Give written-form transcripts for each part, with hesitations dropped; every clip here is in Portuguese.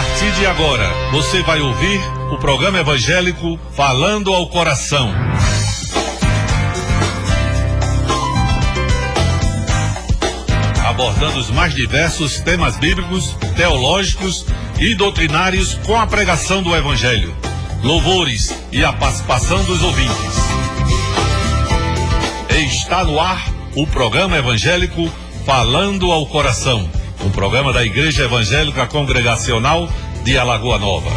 partir de agora, você vai ouvir o programa evangélico Falando ao Coração. Abordando os mais diversos temas bíblicos, teológicos e doutrinários com a pregação do Evangelho, louvores e a participação dos ouvintes. Está no ar o programa evangélico Falando ao Coração, um programa da Igreja Evangélica Congregacional de Alagoa Nova.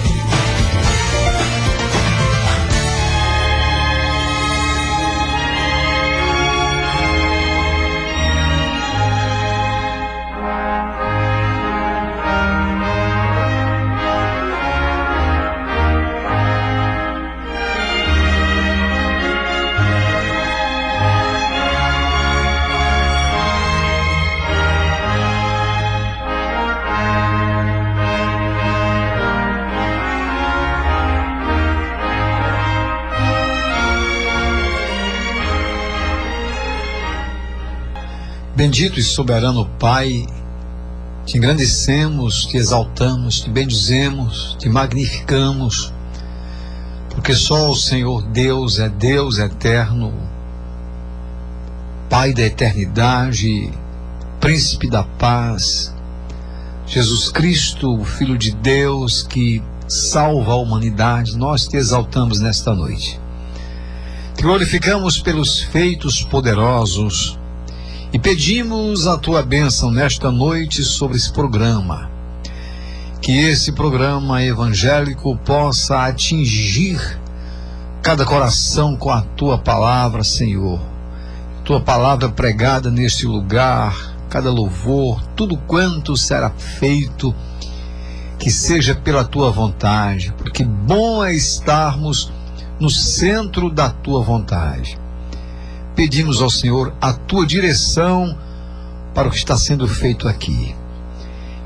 Bendito e soberano Pai, te engrandecemos, te exaltamos, te bendizemos, te magnificamos, porque só o Senhor Deus eterno, Pai da eternidade, Príncipe da paz, Jesus Cristo, o Filho de Deus que salva a humanidade. Nós te exaltamos nesta noite, te glorificamos pelos feitos poderosos e pedimos a tua bênção nesta noite sobre esse programa, que esse programa evangélico possa atingir cada coração com a tua palavra, Senhor. Tua palavra pregada neste lugar, cada louvor, tudo quanto será feito, que seja pela tua vontade, porque bom é estarmos no centro da tua vontade. Pedimos ao Senhor a tua direção para o que está sendo feito aqui.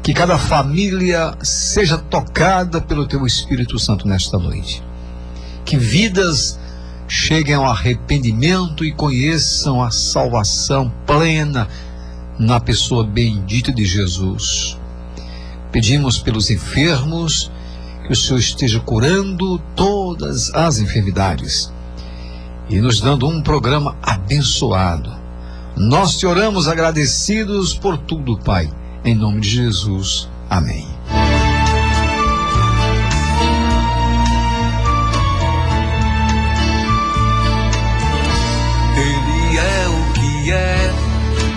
Que cada família seja tocada pelo teu Espírito Santo nesta noite. Que vidas cheguem ao arrependimento e conheçam a salvação plena na pessoa bendita de Jesus. Pedimos pelos enfermos, que o Senhor esteja curando todas as enfermidades e nos dando um programa abençoado. Nós te oramos agradecidos por tudo, Pai, em nome de Jesus, amém. Ele é o que é,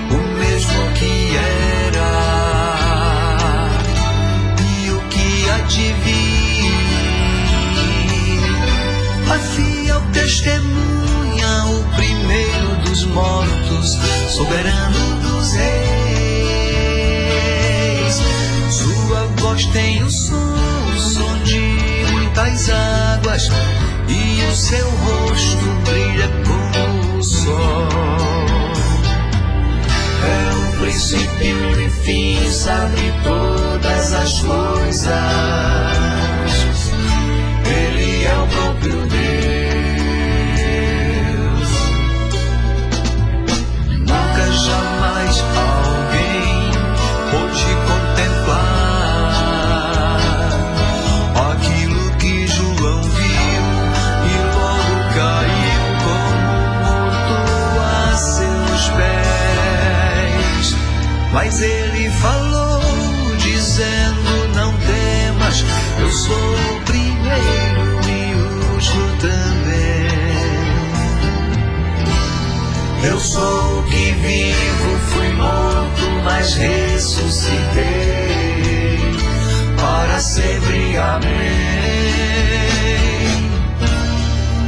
o mesmo que era e o que há de vir. A fiel testemunha, o primeiro dos mortos, soberano dos reis. Sua voz tem o som de muitas águas, e o seu rosto brilha como o sol. É o princípio e o fim, sabe todas as coisas. Ele é o próprio Deus. Jamais alguém pôde contemplar aquilo que João viu e logo caiu como morto a seus pés. Mas ele falou dizendo: não temas, eu sou o primeiro e o último também. Eu sou o que vivo, fui morto, mas ressuscitei para sempre, amém.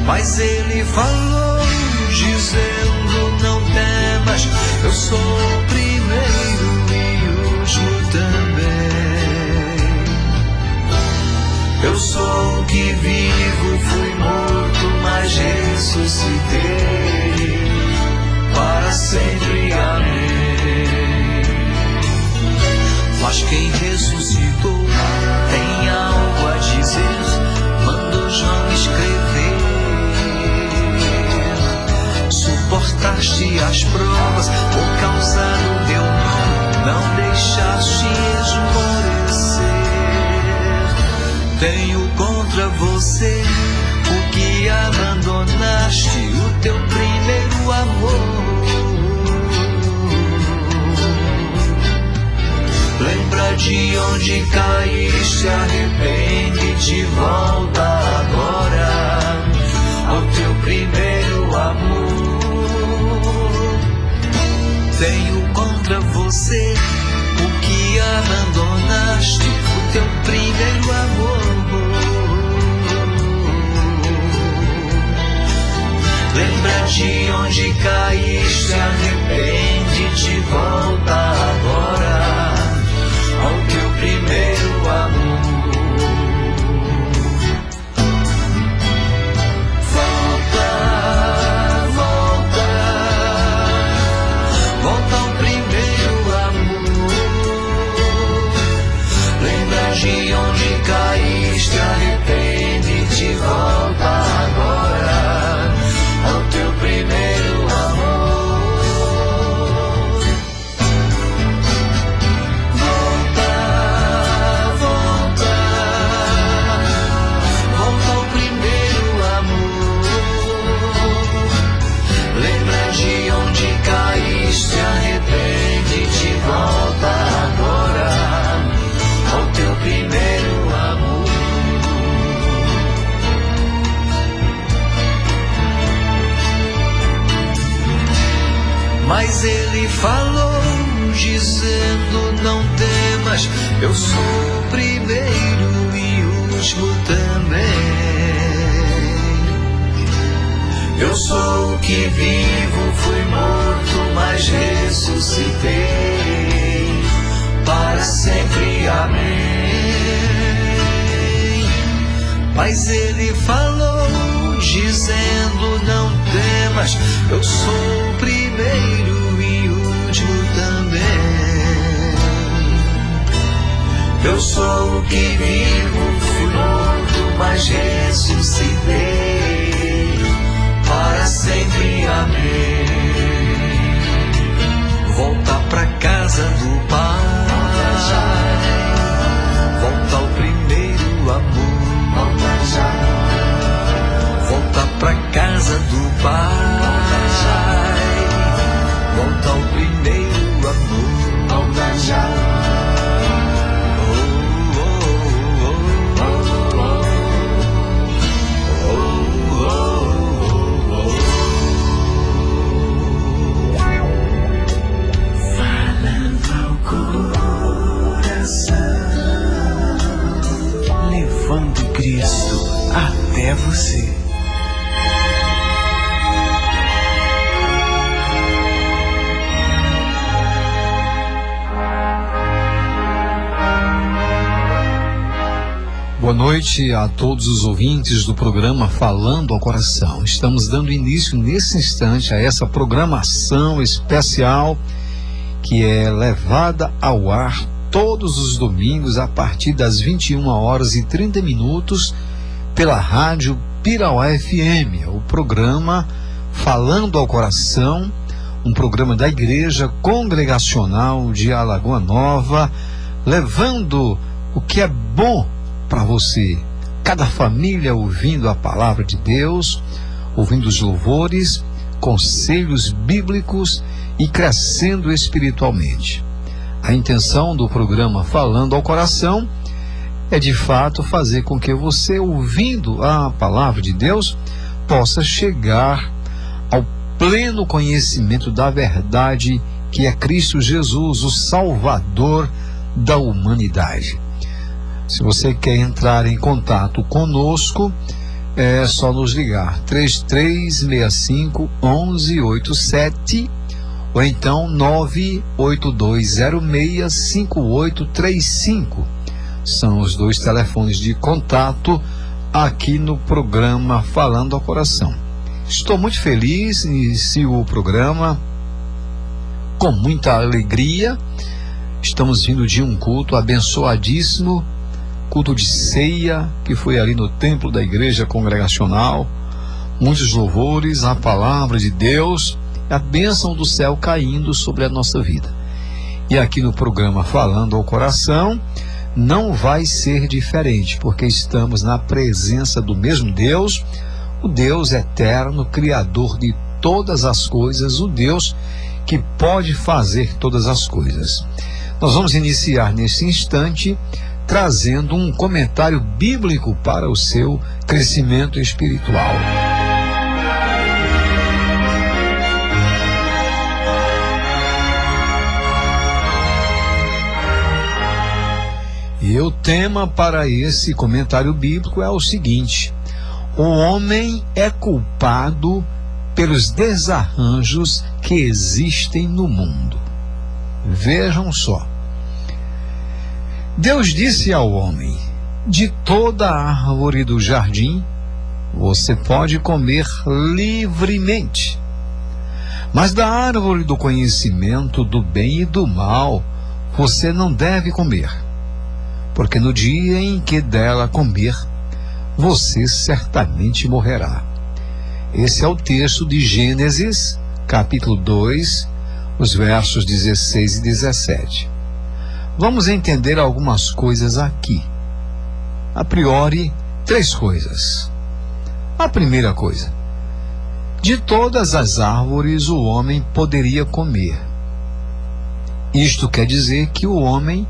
Mas ele falou dizendo: não temas, eu sou o primeiro e o último também. Eu sou o que vivo, fui morto, mas ressuscitei para sempre, amém. Mas quem ressuscitou tem algo a dizer, mandou João escrever. Suportaste as provas por causa do teu nome, não deixaste esmorecer. Tenho contra você o que abandonaste, o teu primeiro amor. Lembra de onde caíste, arrepende-te, volta agora ao teu primeiro amor. Tenho contra você o que abandonaste, o teu primeiro amor. Lembra de onde caíste, arrepende-te, volta agora ao teu primeiro amor. Volta, volta, volta ao primeiro amor. Lembra de onde caíste, arrepende-te, volta agora ao teu primeiro amor. Se arrepende-te, volta agora ao teu primeiro amor. Mas ele falou, dizendo: não temas, eu sou o primeiro e último também. Eu sou o que vivo, fui morto, mas ressuscitei para sempre, amém. Mas ele falou, dizendo: não temas, eu sou o primeiro e último também. Eu sou o que vivo, fui morto, mas ressuscitei para sempre, amém. Volta pra casa do Pai, volta ao primeiro amor. Volta já. Volta pra casa do Pai, volta ao primeiro amor. Volta já. Levando Cristo até você. Boa noite a todos os ouvintes do programa Falando ao Coração. Estamos dando início nesse instante a essa programação especial que é levada ao ar todos os domingos a partir das 21h30 pela rádio Pirauá FM, o programa Falando ao Coração, um programa da Igreja Congregacional de Alagoa Nova, levando o que é bom para você, cada família ouvindo a palavra de Deus, ouvindo os louvores, conselhos bíblicos e crescendo espiritualmente. A intenção do programa Falando ao Coração é de fato fazer com que você, ouvindo a palavra de Deus, possa chegar ao pleno conhecimento da verdade que é Cristo Jesus, o Salvador da humanidade. Se você quer entrar em contato conosco, é só nos ligar 3365-1187 ou então 98206-5835. São os dois telefones de contato aqui no programa Falando ao Coração. Estou muito feliz, inicio o programa com muita alegria. Estamos vindo de um culto abençoadíssimo, culto de ceia, que foi ali no templo da Igreja Congregacional. Muitos louvores, a palavra de Deus, a bênção do céu caindo sobre a nossa vida. E aqui no programa Falando ao Coração, não vai ser diferente, porque estamos na presença do mesmo Deus, o Deus eterno, Criador de todas as coisas, o Deus que pode fazer todas as coisas. Nós vamos iniciar nesse instante trazendo um comentário bíblico para o seu crescimento espiritual. E o tema para esse comentário bíblico é o seguinte: o homem é culpado pelos desarranjos que existem no mundo. Vejam só. Deus disse ao homem: de toda árvore do jardim você pode comer livremente, mas da árvore do conhecimento do bem e do mal você não deve comer, porque no dia em que dela comer, você certamente morrerá. Esse é o texto de Gênesis, capítulo 2, os versos 16 e 17. Vamos entender algumas coisas aqui. A priori, 3 coisas. A primeira coisa: de todas as árvores o homem poderia comer. Isto quer dizer que o homem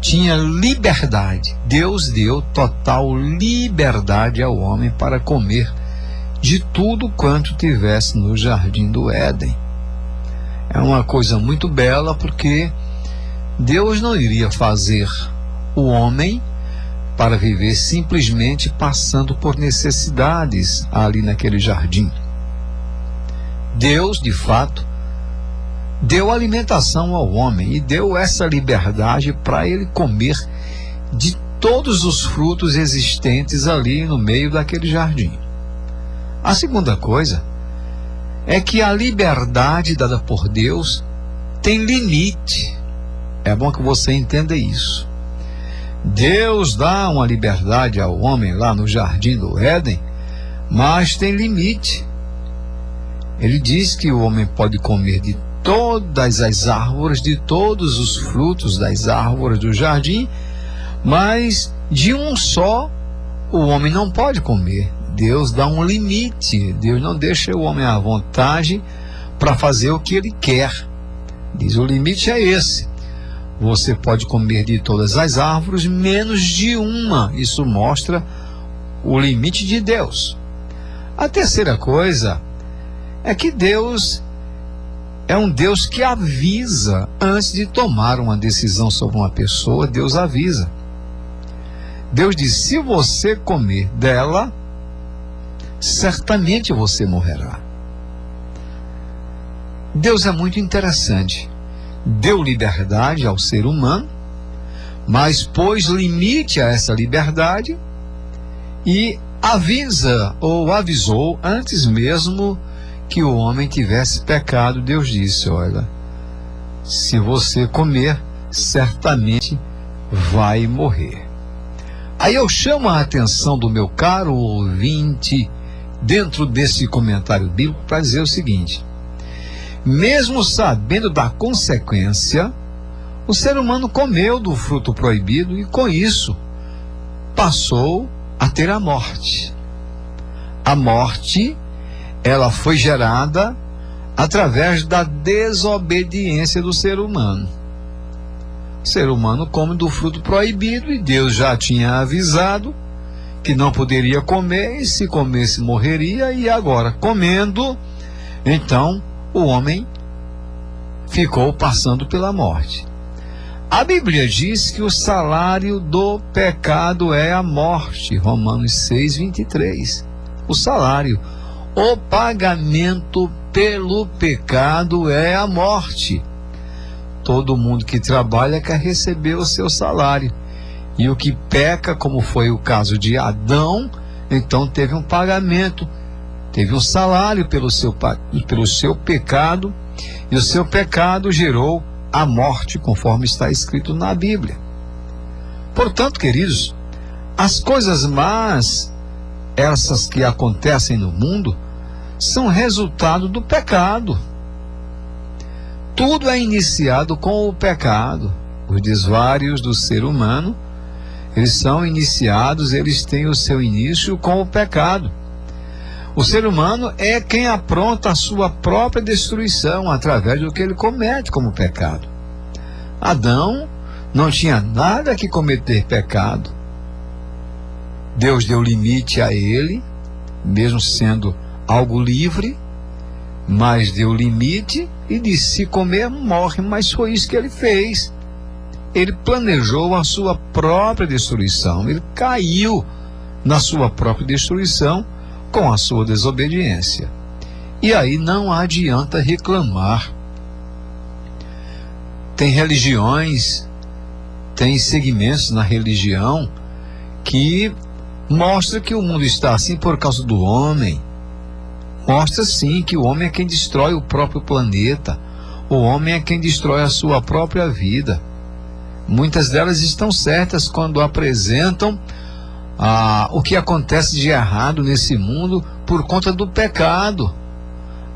tinha liberdade. Deus deu total liberdade ao homem para comer de tudo quanto tivesse no jardim do Éden. É uma coisa muito bela, porque Deus não iria fazer o homem para viver simplesmente passando por necessidades ali naquele jardim. Deus, de fato, deu alimentação ao homem e deu essa liberdade para ele comer de todos os frutos existentes ali no meio daquele jardim. A segunda coisa é que a liberdade dada por Deus tem limite. É bom que você entenda isso. Deus dá uma liberdade ao homem lá no jardim do Éden, mas tem limite. Ele diz que o homem pode comer de todas as árvores, de todos os frutos das árvores do jardim, mas de um só o homem não pode comer. Deus dá um limite. Deus não deixa o homem à vontade para fazer o que ele quer. Diz: o limite é esse. Você pode comer de todas as árvores, menos de uma. Isso mostra o limite de Deus. A terceira coisa é que Deus é um Deus que avisa antes de tomar uma decisão sobre uma pessoa. Deus avisa. Deus diz: se você comer dela, certamente você morrerá. Deus é muito interessante. Deu liberdade ao ser humano, mas pôs limite a essa liberdade e avisa ou avisou antes mesmo que o homem tivesse pecado. Deus disse: olha, se você comer, certamente vai morrer. Aí eu chamo a atenção do meu caro ouvinte dentro desse comentário bíblico para dizer o seguinte: mesmo sabendo da consequência, o ser humano comeu do fruto proibido e com isso passou a ter a morte. A morte, ela foi gerada através da desobediência do ser humano. O ser humano come do fruto proibido e Deus já tinha avisado que não poderia comer, e se comesse morreria, e agora comendo, então o homem ficou passando pela morte. A Bíblia diz que o salário do pecado é a morte, Romanos 6:23. O salário, o pagamento pelo pecado é a morte. Todo mundo que trabalha quer receber o seu salário. E o que peca, como foi o caso de Adão, então teve um pagamento, teve um salário pelo seu pecado, e o seu pecado gerou a morte, conforme está escrito na Bíblia. Portanto, queridos, as coisas más, essas que acontecem no mundo, são resultado do pecado. Tudo é iniciado com o pecado. Os desvários do ser humano, eles são iniciados, eles têm o seu início com o pecado. O ser humano é quem apronta a sua própria destruição através do que ele comete como pecado. Adão não tinha nada que cometer pecado. Deus deu limite a ele, mesmo sendo algo livre, mas deu limite e disse: se comer, morre. Mas foi isso que ele fez. Ele planejou a sua própria destruição. Ele caiu na sua própria destruição com a sua desobediência. E aí não adianta reclamar. Tem religiões, tem segmentos na religião que mostra que o mundo está assim por causa do homem. Mostra sim que o homem é quem destrói o próprio planeta. O homem é quem destrói a sua própria vida. Muitas delas estão certas quando apresentam o que acontece de errado nesse mundo por conta do pecado.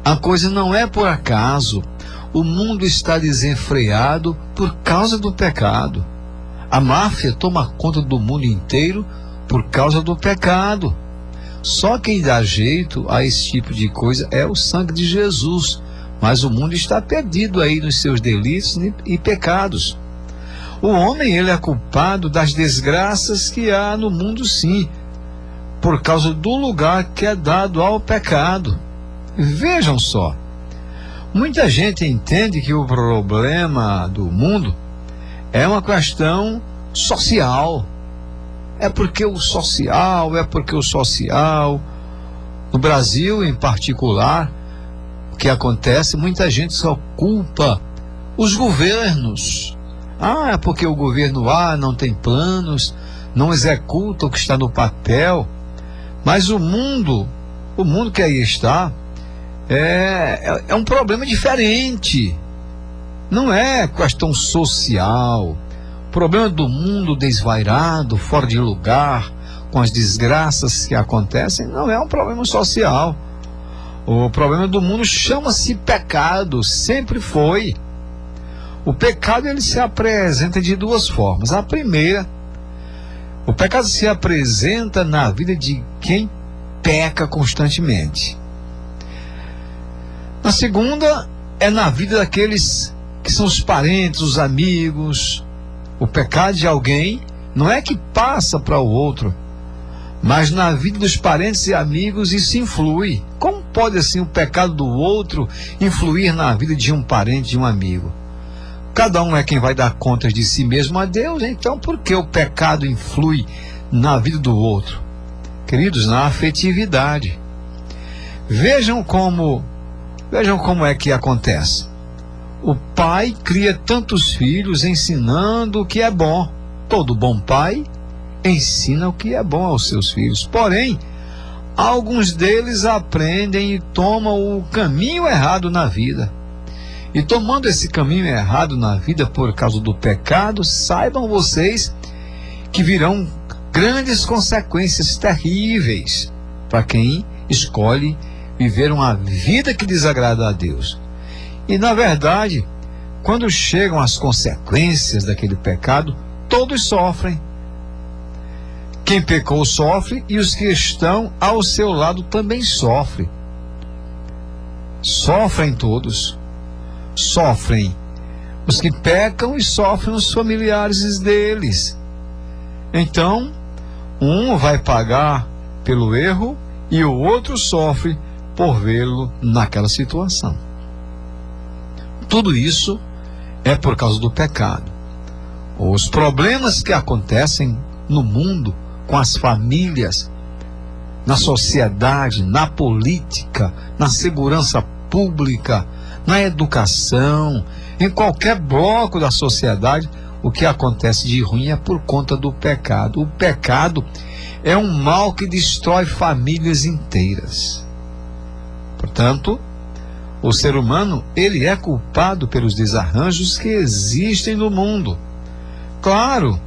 A coisa não é por acaso. O mundo está desenfreado por causa do pecado. A máfia toma conta do mundo inteiro por causa do pecado. Só quem dá jeito a esse tipo de coisa é o sangue de Jesus. Mas o mundo está perdido aí nos seus delitos e pecados. O homem, ele é culpado das desgraças que há no mundo, sim, por causa do lugar que é dado ao pecado. Vejam só, muita gente entende que o problema do mundo é uma questão social. É porque o social, no Brasil em particular, o que acontece, muita gente só culpa os governos. É porque o governo A não tem planos, não executa o que está no papel. Mas o mundo que aí está, é um problema diferente. Não é questão social. O problema do mundo desvairado, fora de lugar, com as desgraças que acontecem, não é um problema social. O problema do mundo chama-se pecado, sempre foi. O pecado, ele se apresenta de duas formas. A primeira, o pecado se apresenta na vida de quem peca constantemente. A segunda é na vida daqueles que são os parentes, os amigos. O pecado de alguém não é que passa para o outro, mas na vida dos parentes e amigos isso influi. Como pode assim o pecado do outro influir na vida de um parente, de um amigo? Cada um é quem vai dar contas de si mesmo a Deus. Então por que o pecado influi na vida do outro? Queridos, na afetividade. Vejam como é que acontece. O pai cria tantos filhos ensinando o que é bom. Todo bom pai ensina o que é bom aos seus filhos. Porém, alguns deles aprendem e tomam o caminho errado na vida. E tomando esse caminho errado na vida por causa do pecado, saibam vocês que virão grandes consequências terríveis para quem escolhe viver uma vida que desagrada a Deus. E na verdade, quando chegam as consequências daquele pecado, todos sofrem. Quem pecou sofre e os que estão ao seu lado também sofrem. Sofrem todos. Sofrem os que pecam e sofrem os familiares deles. Então, um vai pagar pelo erro e o outro sofre por vê-lo naquela situação. Tudo isso é por causa do pecado. Os problemas que acontecem no mundo, com as famílias, na sociedade, na política, na segurança pública, na educação, em qualquer bloco da sociedade, o que acontece de ruim é por conta do pecado. O pecado é um mal que destrói famílias inteiras. Portanto, o ser humano, ele é culpado pelos desarranjos que existem no mundo. Claro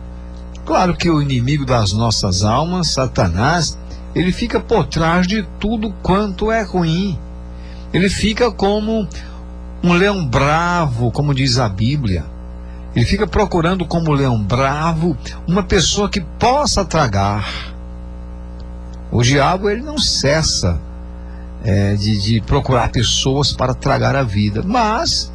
que o inimigo das nossas almas, Satanás, ele fica por trás de tudo quanto é ruim. Ele fica como um leão bravo, como diz a Bíblia. Ele fica procurando, como leão bravo, uma pessoa que possa tragar. O diabo, ele não cessa de procurar pessoas para tragar a vida. Mas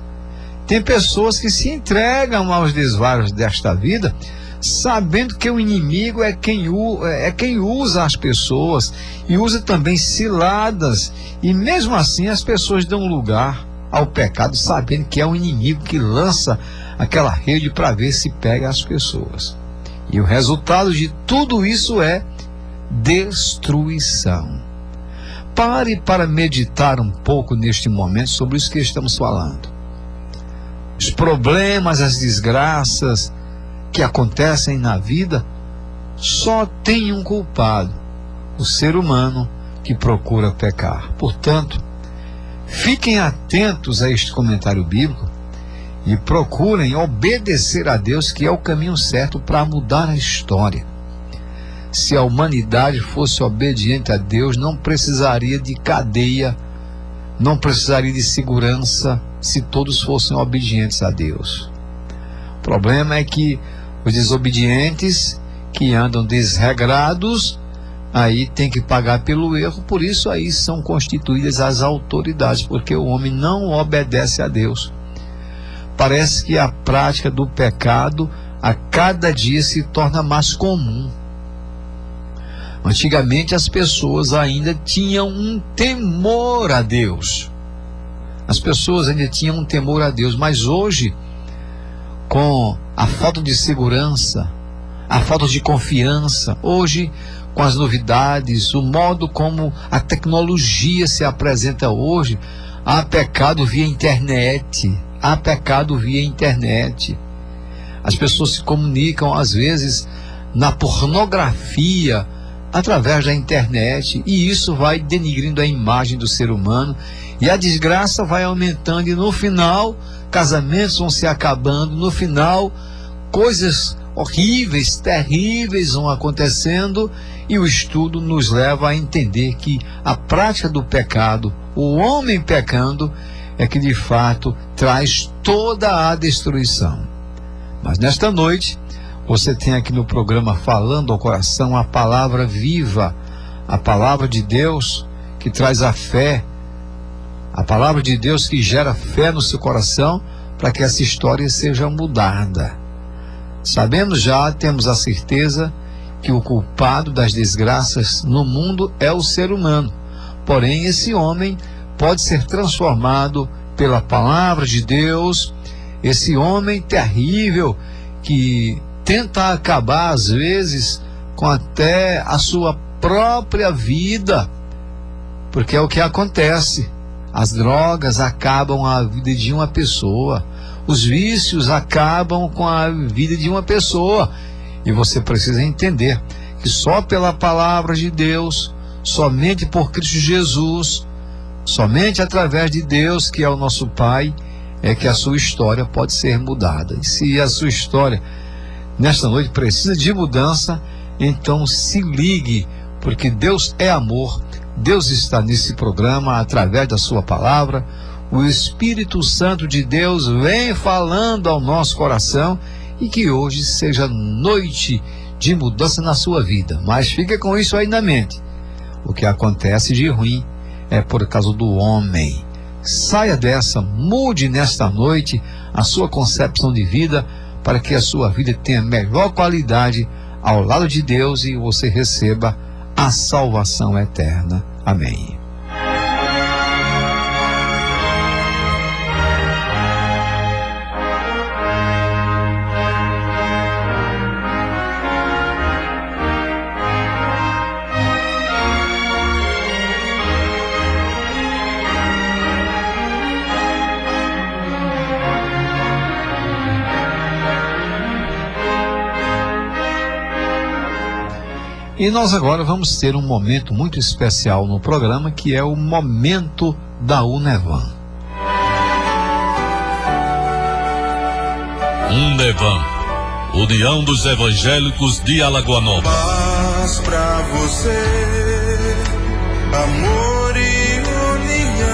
tem pessoas que se entregam aos desvaros desta vida, sabendo que o inimigo é quem usa as pessoas e usa também ciladas. E mesmo assim as pessoas dão lugar ao pecado, sabendo que é o inimigo que lança aquela rede para ver se pega as pessoas. E o resultado de tudo isso é destruição. Pare para meditar um pouco neste momento sobre isso que estamos falando. Os problemas, as desgraças que acontecem na vida só tem um culpado: o ser humano que procura pecar. Portanto, fiquem atentos a este comentário bíblico e procurem obedecer a Deus, que é o caminho certo para mudar a história. Se a humanidade fosse obediente a Deus, não precisaria de cadeia, não precisaria de segurança, se todos fossem obedientes a Deus. O problema é que os desobedientes, que andam desregrados, aí tem que pagar pelo erro. Por isso aí são constituídas as autoridades, porque o homem não obedece a Deus. Parece que a prática do pecado a cada dia se torna mais comum. Antigamente as pessoas ainda tinham um temor a Deus. As pessoas ainda tinham um temor a Deus, mas hoje, com a falta de segurança, a falta de confiança, hoje, com as novidades, o modo como a tecnologia se apresenta hoje, há pecado via internet. Há pecado via internet. As pessoas se comunicam, às vezes, na pornografia, através da internet, e isso vai denigrindo a imagem do ser humano, e a desgraça vai aumentando, e no final, casamentos vão se acabando, no final, coisas horríveis, terríveis vão acontecendo, e o estudo nos leva a entender que a prática do pecado, o homem pecando, é que de fato traz toda a destruição. Mas nesta noite, você tem aqui no programa Falando ao Coração a palavra viva, a palavra de Deus que traz a fé, a palavra de Deus que gera fé no seu coração para que essa história seja mudada. Sabemos já, temos a certeza que o culpado das desgraças no mundo é o ser humano. Porém, esse homem pode ser transformado pela palavra de Deus. Esse homem terrível que tenta acabar às vezes com até a sua própria vida, porque é o que acontece. As drogas acabam a vida de uma pessoa, os vícios acabam com a vida de uma pessoa, e você precisa entender que só pela palavra de Deus, somente por Cristo Jesus, somente através de Deus, que é o nosso Pai, é que a sua história pode ser mudada. E se a sua história nesta noite precisa de mudança, então se ligue, porque Deus é amor. Deus está nesse programa através da sua palavra. O Espírito Santo de Deus vem falando ao nosso coração, e que hoje seja noite de mudança na sua vida. Mas fica com isso aí na mente: o que acontece de ruim é por causa do homem. Saia dessa, mude nesta noite a sua concepção de vida, para que a sua vida tenha melhor qualidade ao lado de Deus e você receba a salvação eterna. Amém. E nós agora vamos ter um momento muito especial no programa, que é o momento da Unevan. Unevan, União dos Evangélicos de Alagoa Nova. Paz pra você, amor e união.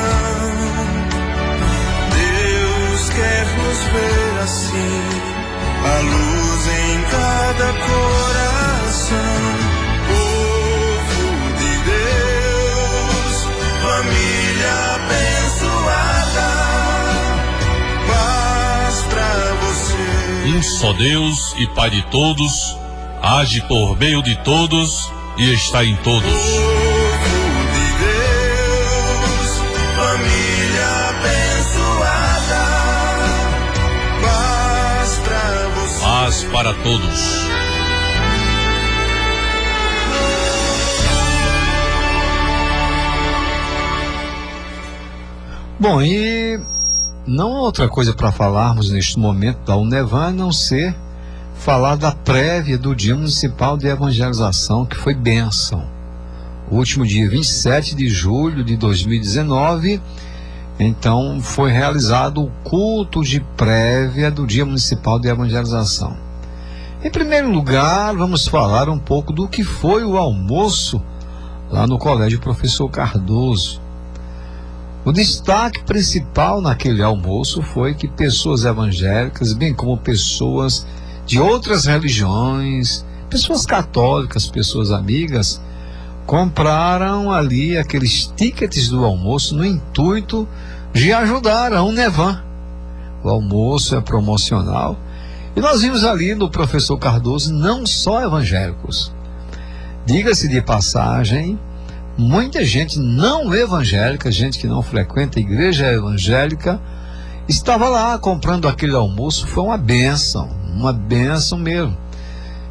Deus quer nos ver assim, a luz em cada coração. Povo de Deus, família abençoada, paz pra você. Um só Deus e Pai de todos, age por meio de todos e está em todos. Povo de Deus, família abençoada, paz pra você. Paz para todos. Bom, e não há outra coisa para falarmos neste momento da Unevan a não ser falar da prévia do Dia Municipal de Evangelização, que foi bênção. O último dia 27 de julho de 2019, então foi realizado o culto de prévia do Dia Municipal de Evangelização. Em primeiro lugar, vamos falar um pouco do que foi o almoço lá no Colégio Professor Cardoso. O destaque principal naquele almoço foi que pessoas evangélicas, bem como pessoas de outras religiões, pessoas católicas, pessoas amigas, compraram ali aqueles tickets do almoço no intuito de ajudar a Unevan. O almoço é promocional e nós vimos ali no Professor Cardoso não só evangélicos. Diga-se de passagem, muita gente não evangélica, gente que não frequenta a igreja evangélica, estava lá comprando aquele almoço. Foi uma bênção mesmo.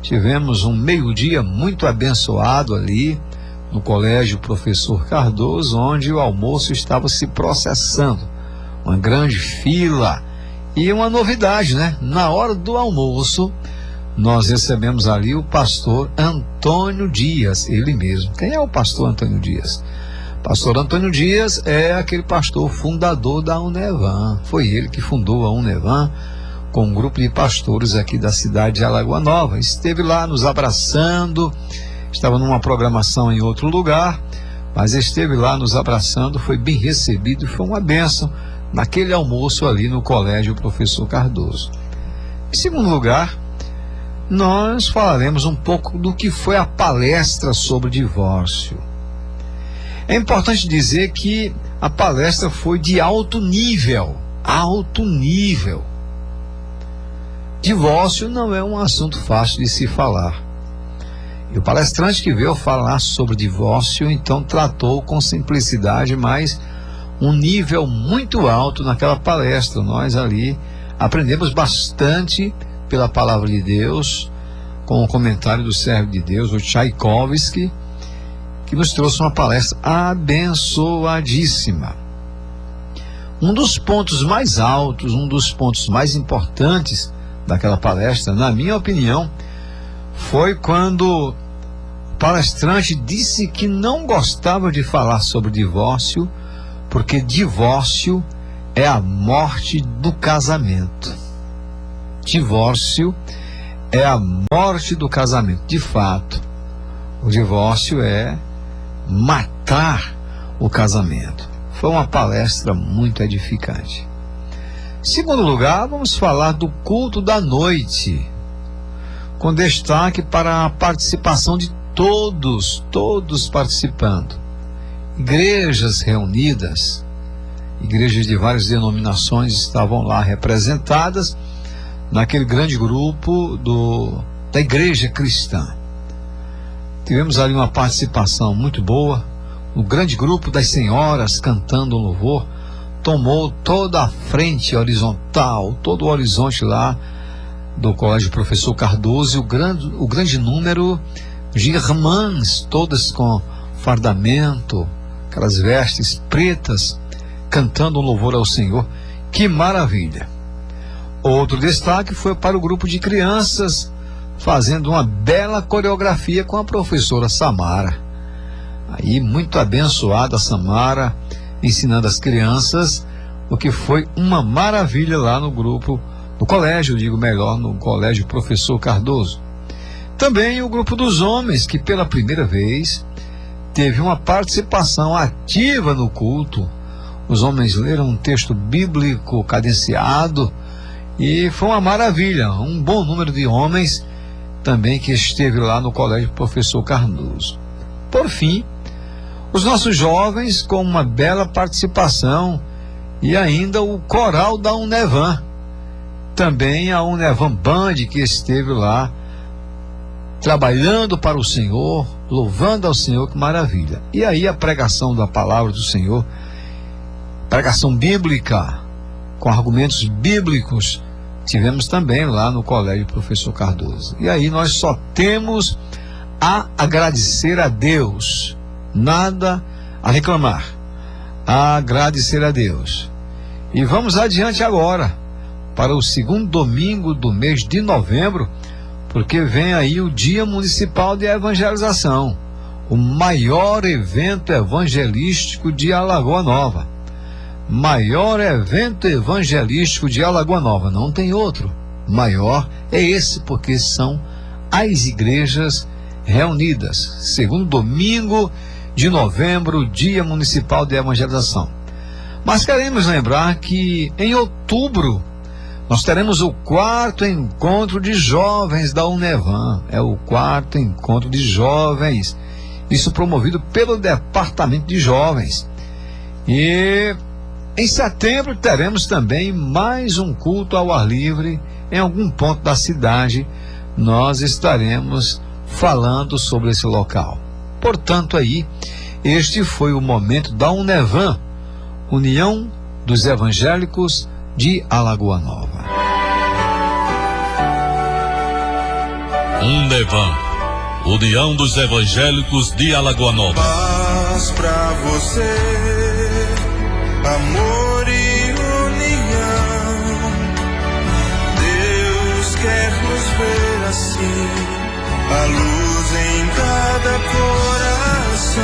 Tivemos um meio-dia muito abençoado ali no Colégio Professor Cardoso, onde o almoço estava se processando. Uma grande fila. E uma novidade, né? Na hora do almoço, nós recebemos ali o pastor Antônio Dias, ele mesmo. Quem é o pastor Antônio Dias? Pastor Antônio Dias é aquele pastor fundador da Unevan. Foi ele que fundou a Unevan com um grupo de pastores aqui da cidade de Alagoa Nova. Esteve lá nos abraçando, estava numa programação em outro lugar, mas esteve lá nos abraçando, foi bem recebido e foi uma bênção naquele almoço ali no Colégio Professor Cardoso. Em segundo lugar, nós falaremos um pouco do que foi a palestra sobre divórcio. É importante dizer que a palestra foi de alto nível. Divórcio não é um assunto fácil de se falar. E o palestrante que veio falar sobre divórcio, então tratou com simplicidade, mas um nível muito alto naquela palestra. Nós ali aprendemos bastante pela palavra de Deus, com o comentário do servo de Deus, o Tchaikovsky, que nos trouxe uma palestra abençoadíssima. Um dos pontos mais altos, um dos pontos mais importantes daquela palestra, na minha opinião, foi quando o palestrante disse que não gostava de falar sobre divórcio, porque divórcio é a morte do casamento. Divórcio é a morte do casamento. De fato, o divórcio é matar o casamento. Foi uma palestra muito edificante. Em segundo lugar, vamos falar do culto da noite, com destaque para a participação de todos participando. Igrejas reunidas, igrejas de várias denominações estavam lá representadas naquele grande grupo da igreja cristã. Tivemos ali uma participação muito boa. O grande grupo das senhoras cantando o louvor tomou toda a frente horizontal, todo o horizonte lá do Colégio Professor Cardoso, e o grande número de irmãs, todas com fardamento, aquelas vestes pretas, cantando um louvor ao Senhor. Que maravilha! Outro destaque foi para o grupo de crianças, fazendo uma bela coreografia com a professora Samara. Aí, muito abençoada a Samara, ensinando as crianças, o que foi uma maravilha lá no grupo, no colégio, no Colégio Professor Cardoso. Também o grupo dos homens, que pela primeira vez teve uma participação ativa no culto. Os homens leram um texto bíblico cadenciado E foi uma maravilha, um bom número de homens também que esteve lá no Colégio Professor Cardoso. Por fim, os nossos jovens com uma bela participação e ainda o coral da Unevan. Também a Unevan Band que esteve lá trabalhando para o Senhor, louvando ao Senhor, que maravilha. E aí a pregação da palavra do Senhor, pregação bíblica, com argumentos bíblicos, tivemos também lá no Colégio Professor Cardoso. E aí nós só temos a agradecer a Deus, nada a reclamar, a agradecer a Deus. E vamos adiante agora, para o segundo domingo do mês de novembro, porque vem aí o Dia Municipal de Evangelização, o maior evento evangelístico de Alagoa Nova. Maior evento evangelístico de Alagoa Nova, não tem outro. Maior é esse, porque são as igrejas reunidas. Segundo domingo de novembro, Dia Municipal de Evangelização. Mas queremos lembrar que em outubro nós teremos o 4º encontro de jovens da Unevan. É o 4º encontro de jovens. Isso promovido pelo Departamento de Jovens. E em setembro teremos também mais um culto ao ar livre em algum ponto da cidade. Nós estaremos falando sobre esse local. Portanto, aí, este foi o momento da Unevan, União dos Evangélicos de Alagoa Nova. Unevan, União dos Evangélicos de Alagoa Nova. Paz pra você, amor e união. Deus quer nos ver assim, a luz em cada coração.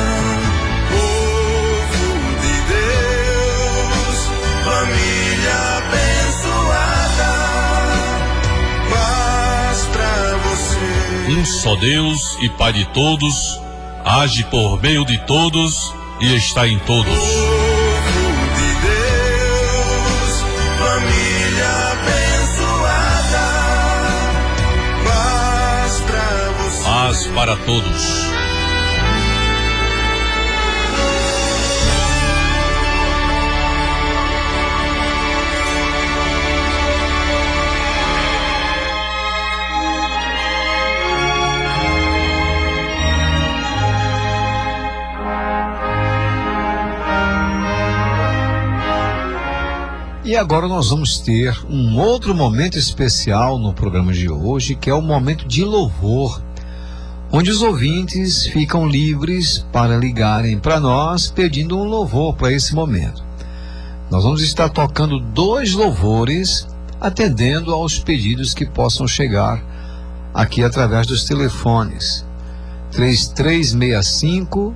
Povo de Deus, família abençoada. Paz pra você. Um só Deus e Pai de todos, age por meio de todos e está em todos. Paz para todos. E agora nós vamos ter um outro momento especial no programa de hoje, que é o momento de louvor, onde os ouvintes ficam livres para ligarem para nós pedindo um louvor para esse momento. Nós vamos estar tocando 2 louvores, atendendo aos pedidos que possam chegar aqui através dos telefones 3365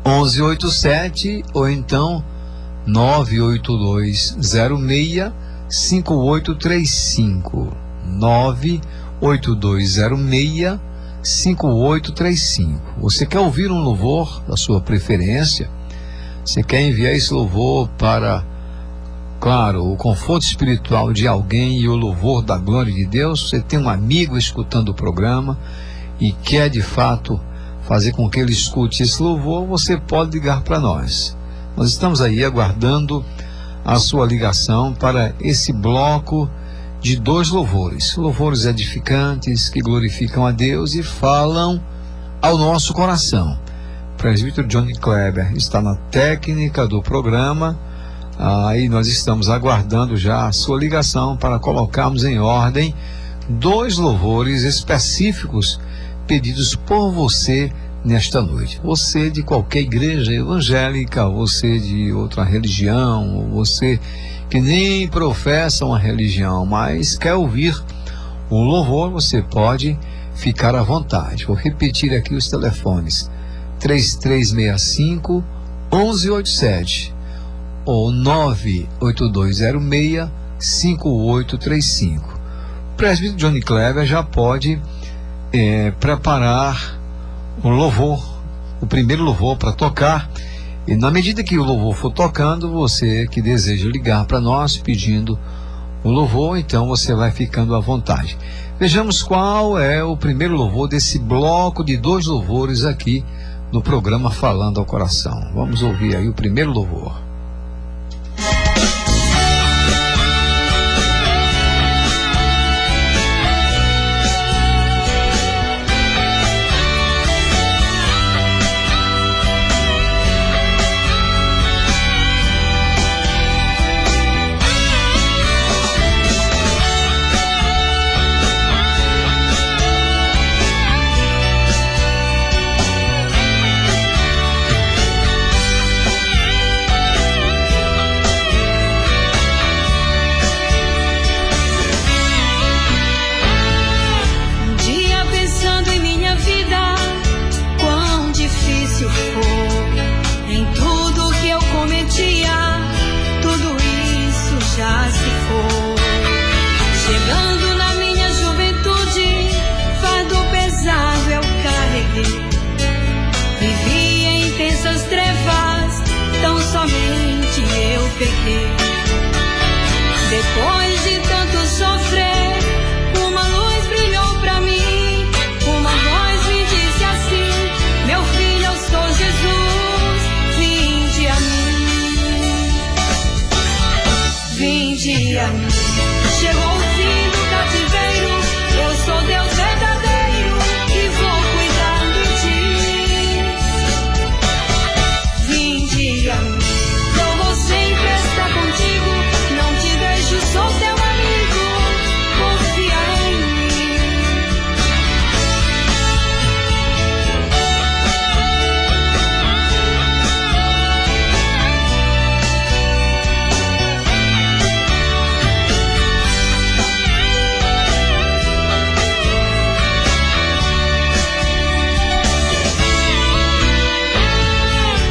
1187 ou então 98206 5835 98206 5835. Você quer ouvir um louvor da sua preferência? Você quer enviar esse louvor para, claro, o conforto espiritual de alguém e o louvor da glória de Deus? Você tem um amigo escutando o programa e quer de fato fazer com que ele escute esse louvor? Você pode ligar para nós. Nós estamos aí aguardando a sua ligação para esse bloco de 2 louvores. Louvores edificantes que glorificam a Deus e falam ao nosso coração. O presbítero Johnny Kleber está na técnica do programa. Aí nós estamos aguardando já a sua ligação para colocarmos em ordem 2 louvores específicos pedidos por você nesta noite. Você de qualquer igreja evangélica, você de outra religião, você que nem professa uma religião, mas quer ouvir o louvor, você pode ficar à vontade. Vou repetir aqui os telefones: 3365 1187 ou 98206 5835. O presbítero Johnny Kleber já pode preparar o louvor, o primeiro louvor para tocar, e na medida que o louvor for tocando, você que deseja ligar para nós pedindo o louvor, então você vai ficando à vontade. Vejamos qual é o primeiro louvor desse bloco de 2 louvores aqui no programa Falando ao Coração. Vamos ouvir aí o primeiro louvor. Depois de tanto sofrer, uma luz brilhou pra mim. Uma voz me disse assim: meu filho, eu sou Jesus, vinde a mim. Vinde a mim. Chegou o fim do cativeiro, eu sou Deus verdadeiro e vou cuidar de ti. Vinde a mim. Eu vou sempre estar contigo, não te deixo, sou teu amigo, confia em mim.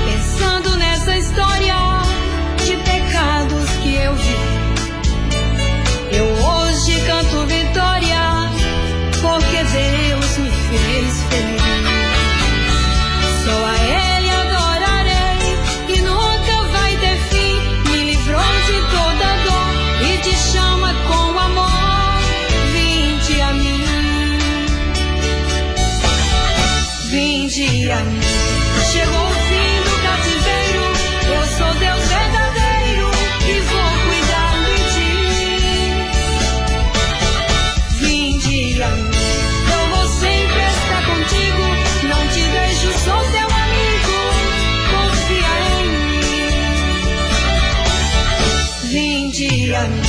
Pensando nessa história de pecados que eu vi, eu hoje canto vitória, porque Deus me fez feliz. Só a Ele adorarei e nunca vai ter fim. Me livrou de toda dor e te chama com amor. Vinde a mim. Vinde a mim. Chegou o fim do cativeiro, eu sou Deus verdadeiro e vou cuidar de ti. Vinde a mim. Eu vou sempre estar contigo, não te deixo, sou teu amigo, confia em mim. Vinde a mim.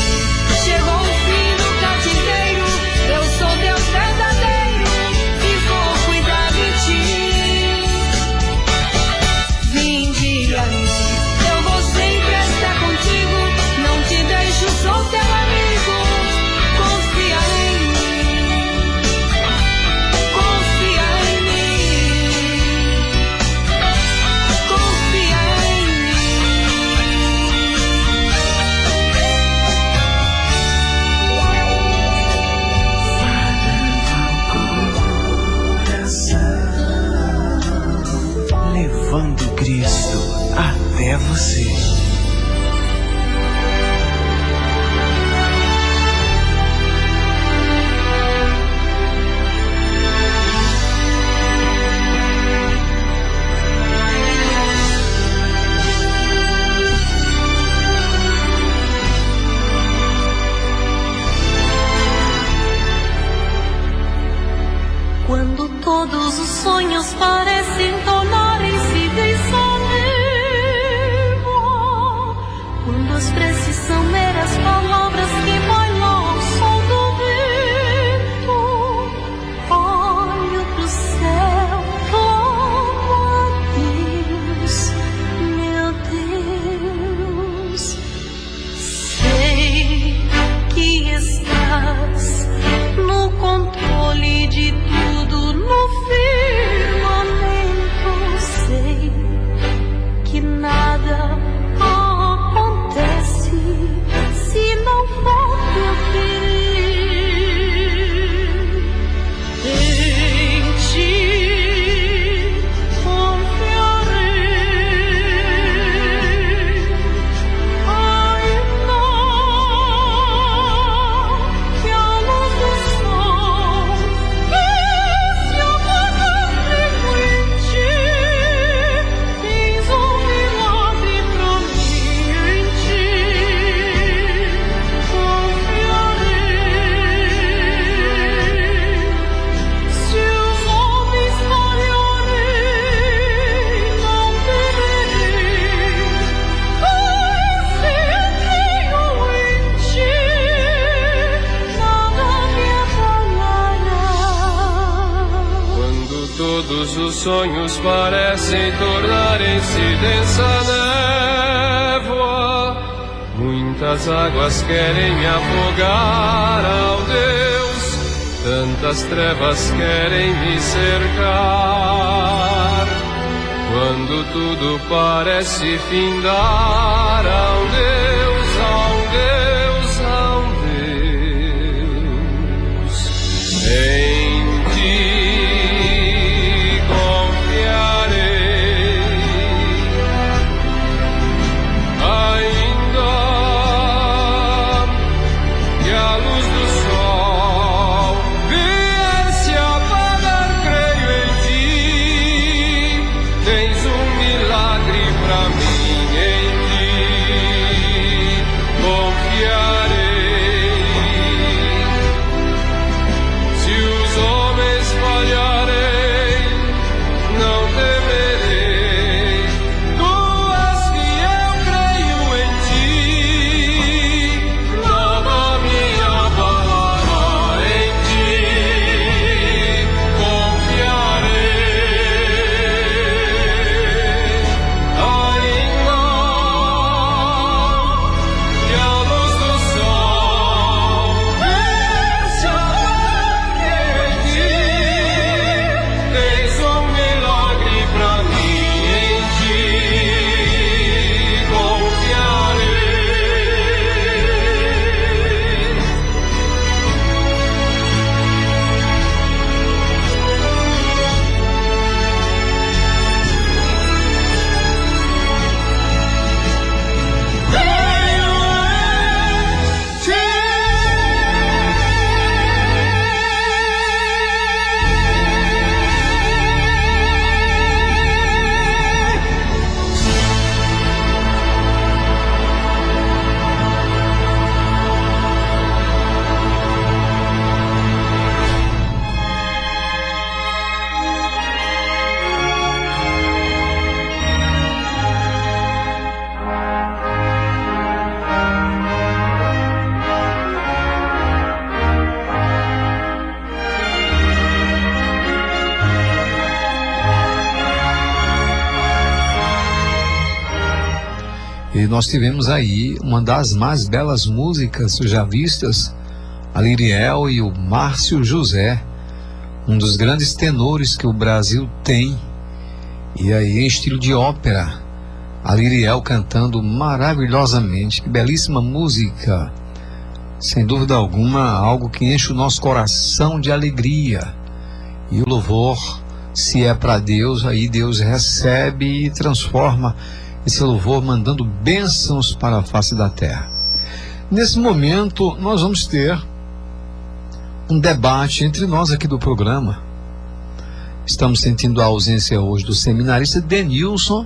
Chegou o fim do cativeiro, eu sou Deus verdadeiro e vou cuidar de ti. Vinde a mim. Eu vou sempre estar contigo, não te deixo, sou teu amigo, confia em mim. Confia em mim. Confia em mim. Levando Cristo até você. Quando todos os sonhos parecem tornarem-se desanimo, quando as preces são meras palavras que bailam ao som do vento, olho pro céu, clamo a Deus, meu Deus. Sei que estás no controle de tudo no firmamento. todos os sonhos parecem tornarem-se densa névoa. Muitas águas querem me afogar, ao Deus, tantas trevas querem me cercar. Quando tudo parece findar, ao Deus, ao Deus, ao Deus, em ti confiarei. Ainda que a luz do sol vier se apagar, creio em ti. Tens um milagre pra mim, em ti confiarei. Se os homens falharem, não temerei. Tu és fiel, creio em ti. Toda minha palavra em ti confiarei. Ainda que a luz do sol vier se apagar, creio em ti. Tens um milagre pra mim, em ti confiarei. E nós tivemos aí uma das mais belas músicas já vistas, a Liriel e o Márcio José, um dos grandes tenores que o Brasil tem, e aí em estilo de ópera, a Liriel cantando maravilhosamente. Que belíssima música, sem dúvida alguma, algo que enche o nosso coração de alegria. E o louvor, se é para Deus, aí Deus recebe e transforma esse louvor, mandando bênçãos para a face da terra. Nesse momento, nós vamos ter um debate entre nós aqui do programa. Estamos sentindo a ausência hoje do seminarista Denilson,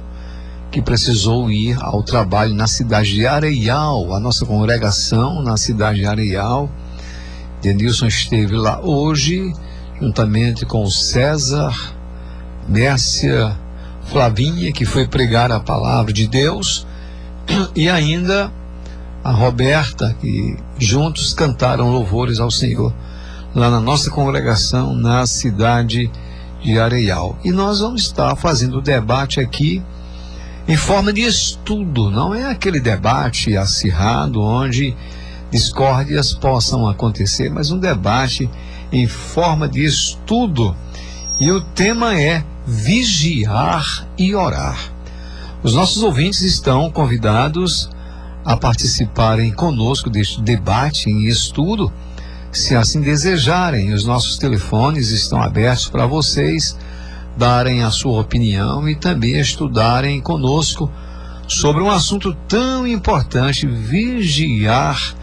que precisou ir ao trabalho na cidade de Areial, a nossa congregação na cidade de Areial. Denilson esteve lá hoje, juntamente com o César, Mércia, Flavinha, que foi pregar a palavra de Deus, e ainda a Roberta, que juntos cantaram louvores ao Senhor lá na nossa congregação na cidade de Areial. E nós vamos estar fazendo o debate aqui em forma de estudo, não é aquele debate acirrado onde discórdias possam acontecer, mas um debate em forma de estudo. E o tema é vigiar e orar. Os nossos ouvintes estão convidados a participarem conosco deste debate em estudo, se assim desejarem. Os nossos telefones estão abertos para vocês darem a sua opinião e também estudarem conosco sobre um assunto tão importante: vigiar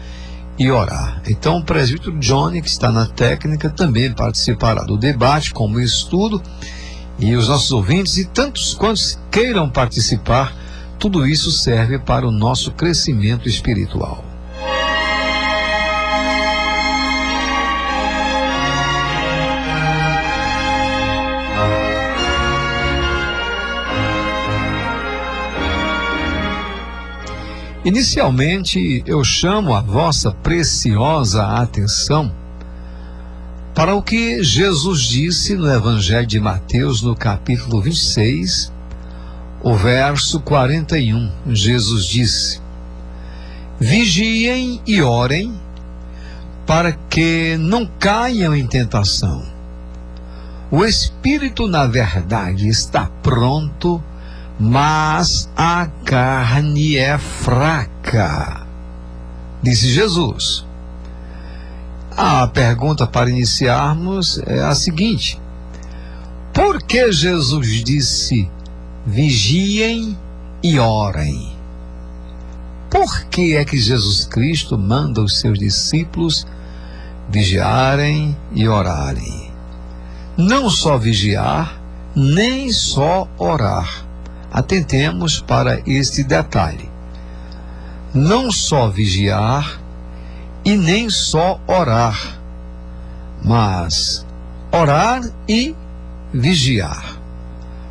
e orar. Então o presbítero Johnny, que está na técnica, também participará do debate como estudo, e os nossos ouvintes e tantos quantos queiram participar, tudo isso serve para o nosso crescimento espiritual. Inicialmente, eu chamo a vossa preciosa atenção para o que Jesus disse no Evangelho de Mateus, no capítulo 26, o verso 41. Jesus disse: vigiem e orem, para que não caiam em tentação. O espírito, na verdade, está pronto, mas a carne é fraca, disse Jesus. A pergunta para iniciarmos é a seguinte: por que Jesus disse vigiem e orem? Por que é que Jesus Cristo manda os seus discípulos vigiarem e orarem? Não só vigiar, nem só orar. Atentemos para este detalhe. Não só vigiar e nem só orar, mas orar e vigiar.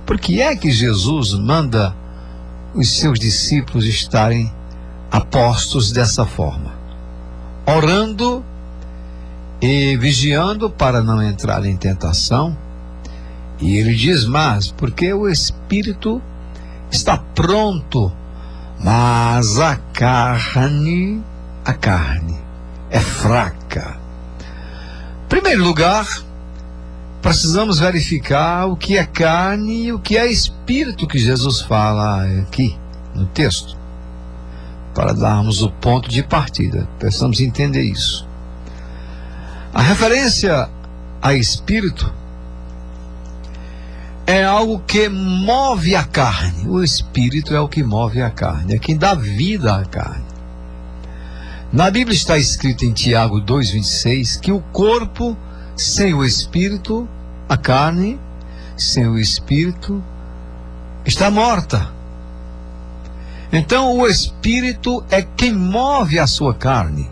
Por que é que Jesus manda os seus discípulos estarem apostos dessa forma? Orando e vigiando para não entrar em tentação. E ele diz mais, porque o espírito está pronto, mas a carne é fraca. Em primeiro lugar, precisamos verificar o que é carne e o que é espírito que Jesus fala aqui no texto, para darmos o ponto de partida. Precisamos entender isso. A referência a espírito é algo que move a carne. O espírito é o que move a carne, é quem dá vida à carne. Na Bíblia está escrito em Tiago 2,26 que o corpo sem o espírito, a carne sem o espírito, está morta. Então o espírito é quem move a sua carne.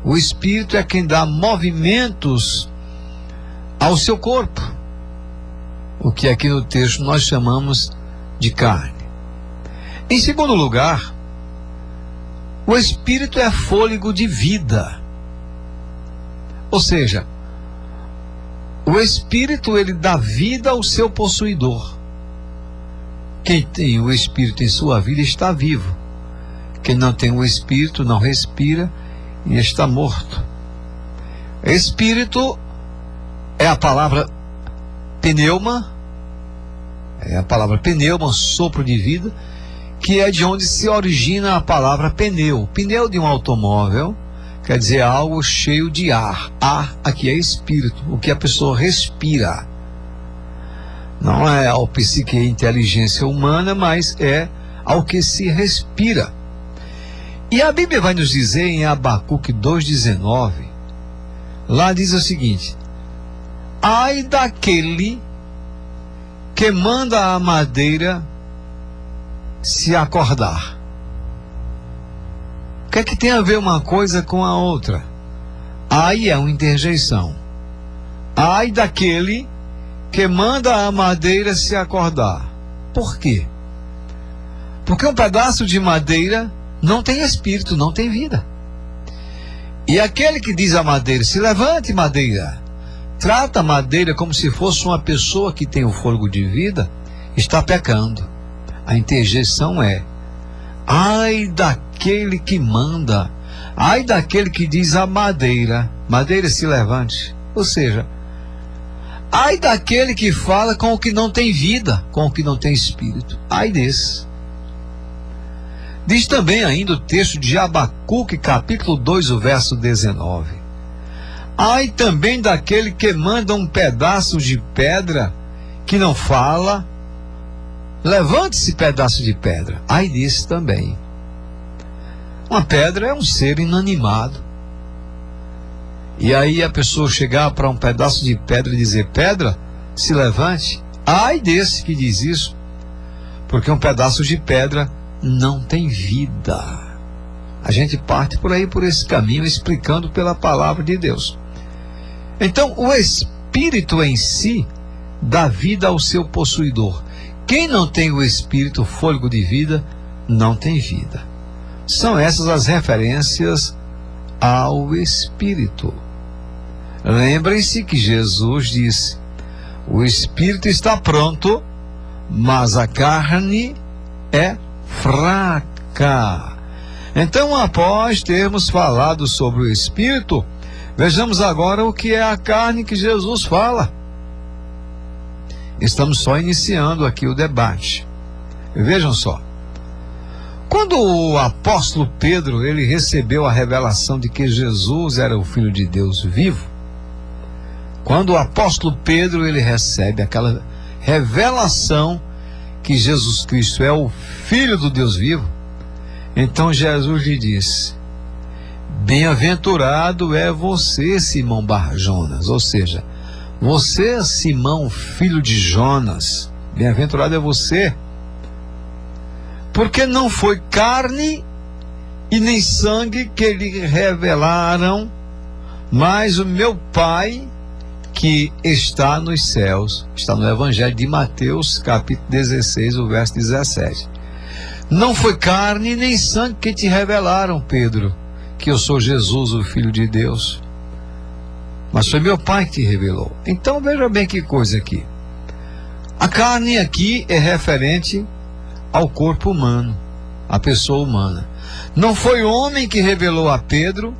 O espírito é quem dá movimentos ao seu corpo, o que aqui no texto nós chamamos de carne. Em segundo lugar, o espírito é fôlego de vida. Ou seja, o espírito, ele dá vida ao seu possuidor. Quem tem o espírito em sua vida está vivo. Quem não tem o espírito não respira e está morto. Espírito é a palavra pneuma, sopro de vida, que é de onde se origina a palavra pneu. Pneu de um automóvel quer dizer algo cheio de ar. Ar aqui é espírito, o que a pessoa respira. Não é ao psique e inteligência humana, mas é ao que se respira. E a Bíblia vai nos dizer em Abacuque 2,19, lá diz o seguinte: ai daquele que manda a madeira se acordar. O que é que tem a ver uma coisa com a outra? Ai é uma interjeição. Ai daquele que manda a madeira se acordar. Por quê? Porque um pedaço de madeira não tem espírito, não tem vida. E aquele que diz à madeira: se levante, madeira, trata a madeira como se fosse uma pessoa que tem o fôlego de vida, está pecando. A interjeição é: ai daquele que manda, ai daquele que diz à madeira: madeira, se levante. Ou seja, ai daquele que fala com o que não tem vida, com o que não tem espírito. Ai desse. Diz também ainda o texto de Abacuque, capítulo 2, o verso 19. Ai também daquele que manda um pedaço de pedra que não fala: levante-se, pedaço de pedra. Ai desse também. Uma pedra é um ser inanimado. E aí a pessoa chegar para um pedaço de pedra e dizer: pedra, se levante. Ai desse que diz isso, porque um pedaço de pedra não tem vida. A gente parte por aí, por esse caminho, explicando pela palavra de Deus. Então, o espírito em si dá vida ao seu possuidor. Quem não tem o espírito, o fôlego de vida, não tem vida. São essas as referências ao espírito. Lembrem-se que Jesus disse: o espírito está pronto, mas a carne é fraca. Então, após termos falado sobre o espírito, vejamos agora o que é a carne que Jesus fala. Estamos só iniciando aqui o debate. Vejam só. Quando o apóstolo Pedro, ele recebeu a revelação de que Jesus era o Filho de Deus vivo, quando o apóstolo Pedro, ele recebe aquela revelação que Jesus Cristo é o Filho do Deus vivo, então Jesus lhe disse: bem-aventurado é você, Simão Bar-Jonas, ou seja, você, Simão, filho de Jonas, bem-aventurado é você, porque não foi carne e nem sangue que lhe revelaram, mas o meu Pai que está nos céus. Está no Evangelho de Mateus, capítulo 16, o verso 17. Não foi carne nem sangue que te revelaram, Pedro, que eu sou Jesus, o Filho de Deus, mas foi meu Pai que te revelou. Então veja bem que coisa aqui. A carne aqui é referente ao corpo humano, à pessoa humana. Não foi homem que revelou a Pedro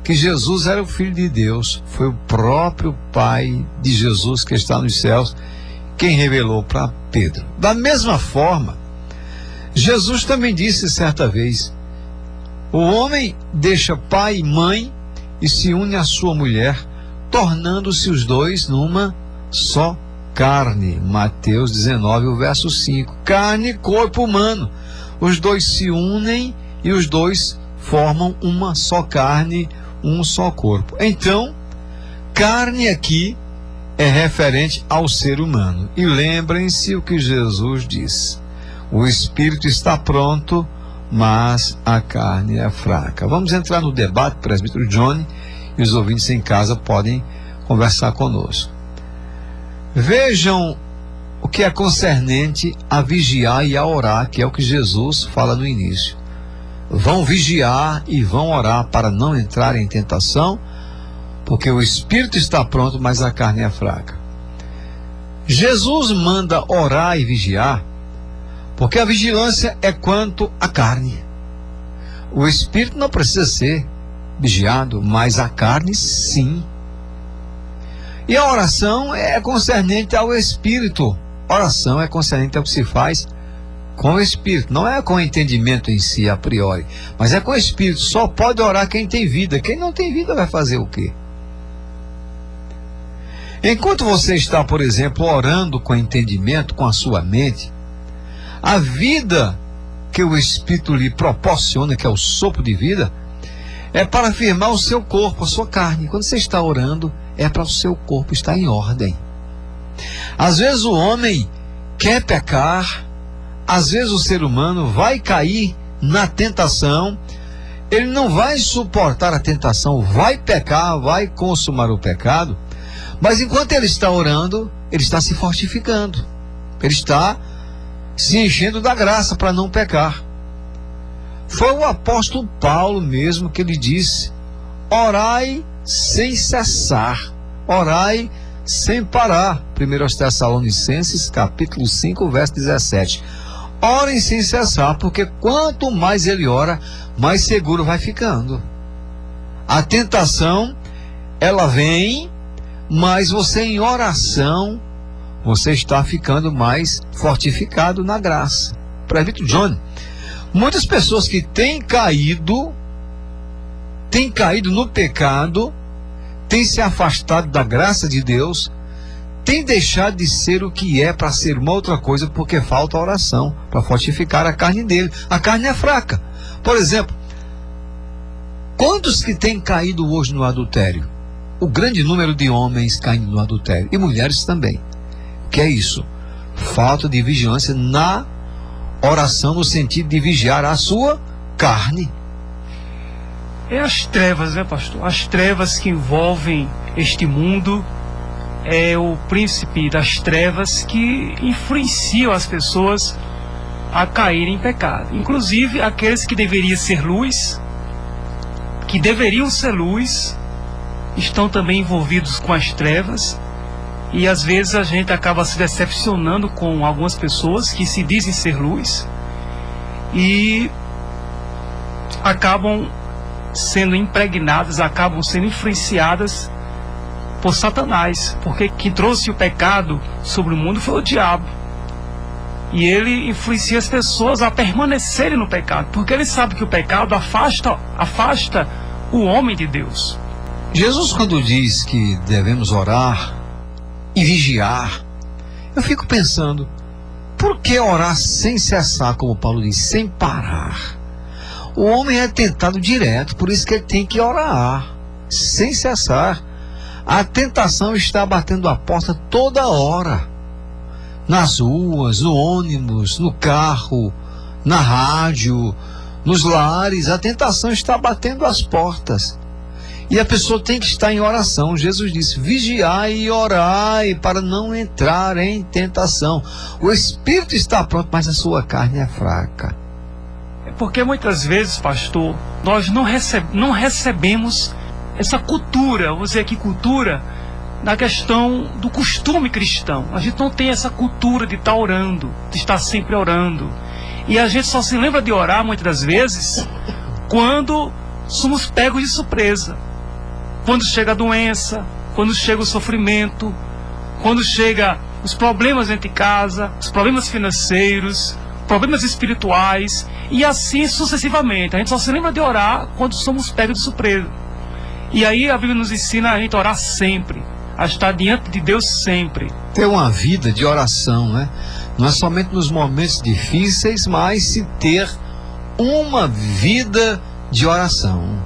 que Jesus era o Filho de Deus, foi o próprio Pai de Jesus que está nos céus quem revelou para Pedro. Da mesma forma, Jesus também disse certa vez: o homem deixa pai e mãe e se une à sua mulher, tornando-se os dois numa só carne. Mateus 19, o verso 5. Carne e corpo humano, os dois se unem e os dois formam uma só carne, um só corpo. Então, carne aqui é referente ao ser humano. E lembrem-se o que Jesus disse: o espírito está pronto, mas a carne é fraca. Vamos entrar no debate, presbítero Johnny, e os ouvintes em casa podem conversar conosco. Vejam o que é concernente a vigiar e a orar, que é o que Jesus fala no início. Vão vigiar e vão orar para não entrar em tentação, porque o espírito está pronto, mas a carne é fraca. Jesus manda orar e vigiar, porque a vigilância é quanto à carne. O espírito não precisa ser vigiado, mas a carne sim. E a oração é concernente ao espírito. Oração é concernente ao que se faz com o espírito, não é com o entendimento em si a priori, mas é com o espírito. Só pode orar quem tem vida. Quem não tem vida vai fazer o quê? Enquanto você está, por exemplo, orando com entendimento, com a sua mente, a vida que o espírito lhe proporciona, que é o sopro de vida, é para afirmar o seu corpo, a sua carne. Quando você está orando, é para o seu corpo estar em ordem. Às vezes o homem quer pecar, às vezes o ser humano vai cair na tentação, ele não vai suportar a tentação, vai pecar, vai consumar o pecado, mas enquanto ele está orando, ele está se fortificando, ele está se enchendo da graça para não pecar. Foi o apóstolo Paulo mesmo que ele disse: orai sem cessar, orai sem parar. 1 Tessalonicenses capítulo 5, verso 17. Orem sem cessar, porque quanto mais ele ora, mais seguro vai ficando. A tentação, ela vem, mas você em oração, você está ficando mais fortificado na graça. Presbítero Johnny, muitas pessoas que têm caído no pecado, têm se afastado da graça de Deus, têm deixado de ser o que é para ser uma outra coisa, porque falta oração para fortificar a carne dele. A carne é fraca. Por exemplo, quantos que têm caído hoje no adultério? O grande número de homens caindo no adultério, e mulheres também. O que é isso? Falta de vigilância na oração, no sentido de vigiar a sua carne. É as trevas, né, pastor? As trevas que envolvem este mundo, é o príncipe das trevas que influenciam as pessoas a caírem em pecado. Inclusive aqueles que deveriam ser luz, estão também envolvidos com as trevas, e às vezes a gente acaba se decepcionando com algumas pessoas que se dizem ser luz e acabam sendo impregnadas, acabam sendo influenciadas por Satanás, porque quem trouxe o pecado sobre o mundo foi o diabo. E ele influencia as pessoas a permanecerem no pecado, porque ele sabe que o pecado afasta o homem de Deus. Jesus, quando diz que devemos orar e vigiar, eu fico pensando, por que orar sem cessar, como Paulo diz, sem parar? O homem é tentado direto, por isso que ele tem que orar, sem cessar. A tentação está batendo a porta toda hora. Nas ruas, no ônibus, no carro, na rádio, nos lares, a tentação está batendo as portas. E a pessoa tem que estar em oração. Jesus disse, vigiai e orai para não entrar em tentação. O espírito está pronto, mas a sua carne é fraca. É porque muitas vezes, pastor, nós não recebemos essa cultura, vamos dizer aqui cultura, na questão do costume cristão. A gente não tem essa cultura de estar orando, de estar sempre orando. E a gente só se lembra de orar, muitas das vezes, quando somos pegos de surpresa. Quando chega a doença, quando chega o sofrimento, quando chega os problemas dentro de casa, os problemas financeiros, problemas espirituais, e assim sucessivamente. A gente só se lembra de orar quando somos pegos de surpresa. E aí a Bíblia nos ensina a gente orar sempre, a estar diante de Deus sempre. Ter uma vida de oração, né? Não é somente nos momentos difíceis, mas se ter uma vida de oração.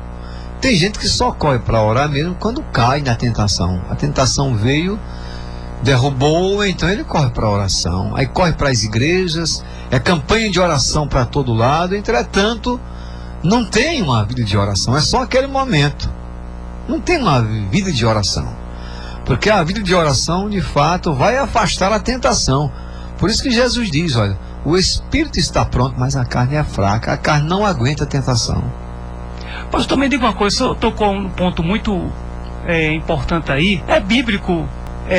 Tem gente que só corre para orar mesmo quando cai na tentação. A tentação veio, derrubou, então ele corre para a oração. Aí corre para as igrejas, é campanha de oração para todo lado. Entretanto, não tem uma vida de oração, é só aquele momento. Não tem uma vida de oração. Porque a vida de oração, de fato, vai afastar a tentação. Por isso que Jesus diz, olha, o espírito está pronto, mas a carne é fraca. A carne não aguenta a tentação. Pastor, também digo uma coisa, você tocou um ponto muito importante aí. É bíblico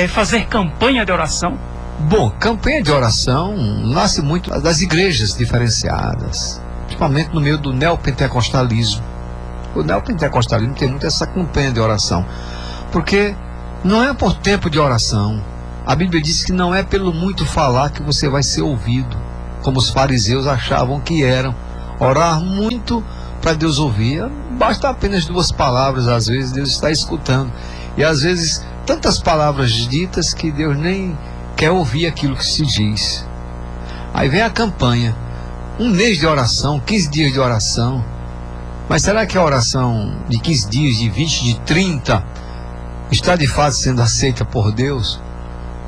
fazer campanha de oração? Bom, campanha de oração nasce muito das igrejas diferenciadas, principalmente no meio do neopentecostalismo. O neopentecostalismo tem muito essa campanha de oração, porque não é por tempo de oração. A Bíblia diz que não é pelo muito falar que você vai ser ouvido, como os fariseus achavam que eram. Orar muito para Deus ouvir, basta apenas 2 palavras, às vezes Deus está escutando. E às vezes tantas palavras ditas que Deus nem quer ouvir aquilo que se diz. Aí vem a campanha, 1 mês de oração, 15 dias de oração. Mas será que a oração de 15 dias, de 20, de 30 está de fato sendo aceita por Deus?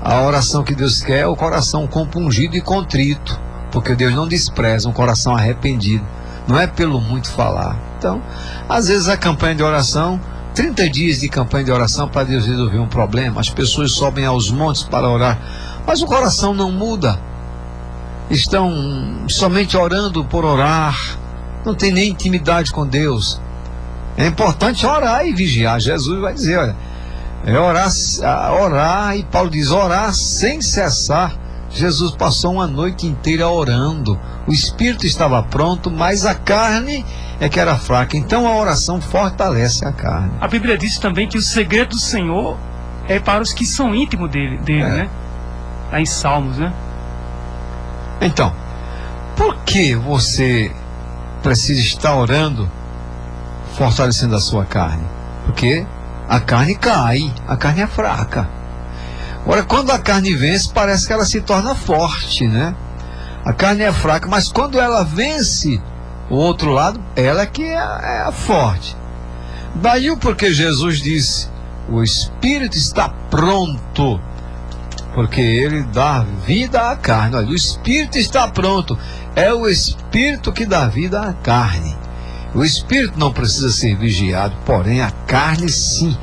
A oração que Deus quer é o coração compungido e contrito, porque Deus não despreza um coração arrependido. Não é pelo muito falar. Então, às vezes a campanha de oração, 30 dias de campanha de oração para Deus resolver um problema. As pessoas sobem aos montes para orar, mas o coração não muda. Estão somente orando por orar, não tem nem intimidade com Deus. É importante orar e vigiar. Jesus vai dizer, olha, orar, e Paulo diz, orar sem cessar. Jesus passou uma noite inteira orando. O espírito estava pronto, mas a carne é que era fraca. Então a oração fortalece a carne. A Bíblia diz também que o segredo do Senhor é para os que são íntimos dele, né? Lá em Salmos, né? Então, por que você precisa estar orando, fortalecendo a sua carne? Porque a carne cai, a carne é fraca. Agora, quando a carne vence, parece que ela se torna forte, né? A carne é fraca, mas quando ela vence o outro lado, ela que é forte. Daí o porquê Jesus disse, o espírito está pronto, porque ele dá vida à carne. Olha, o espírito está pronto, é o espírito que dá vida à carne. O espírito não precisa ser vigiado, porém a carne sim.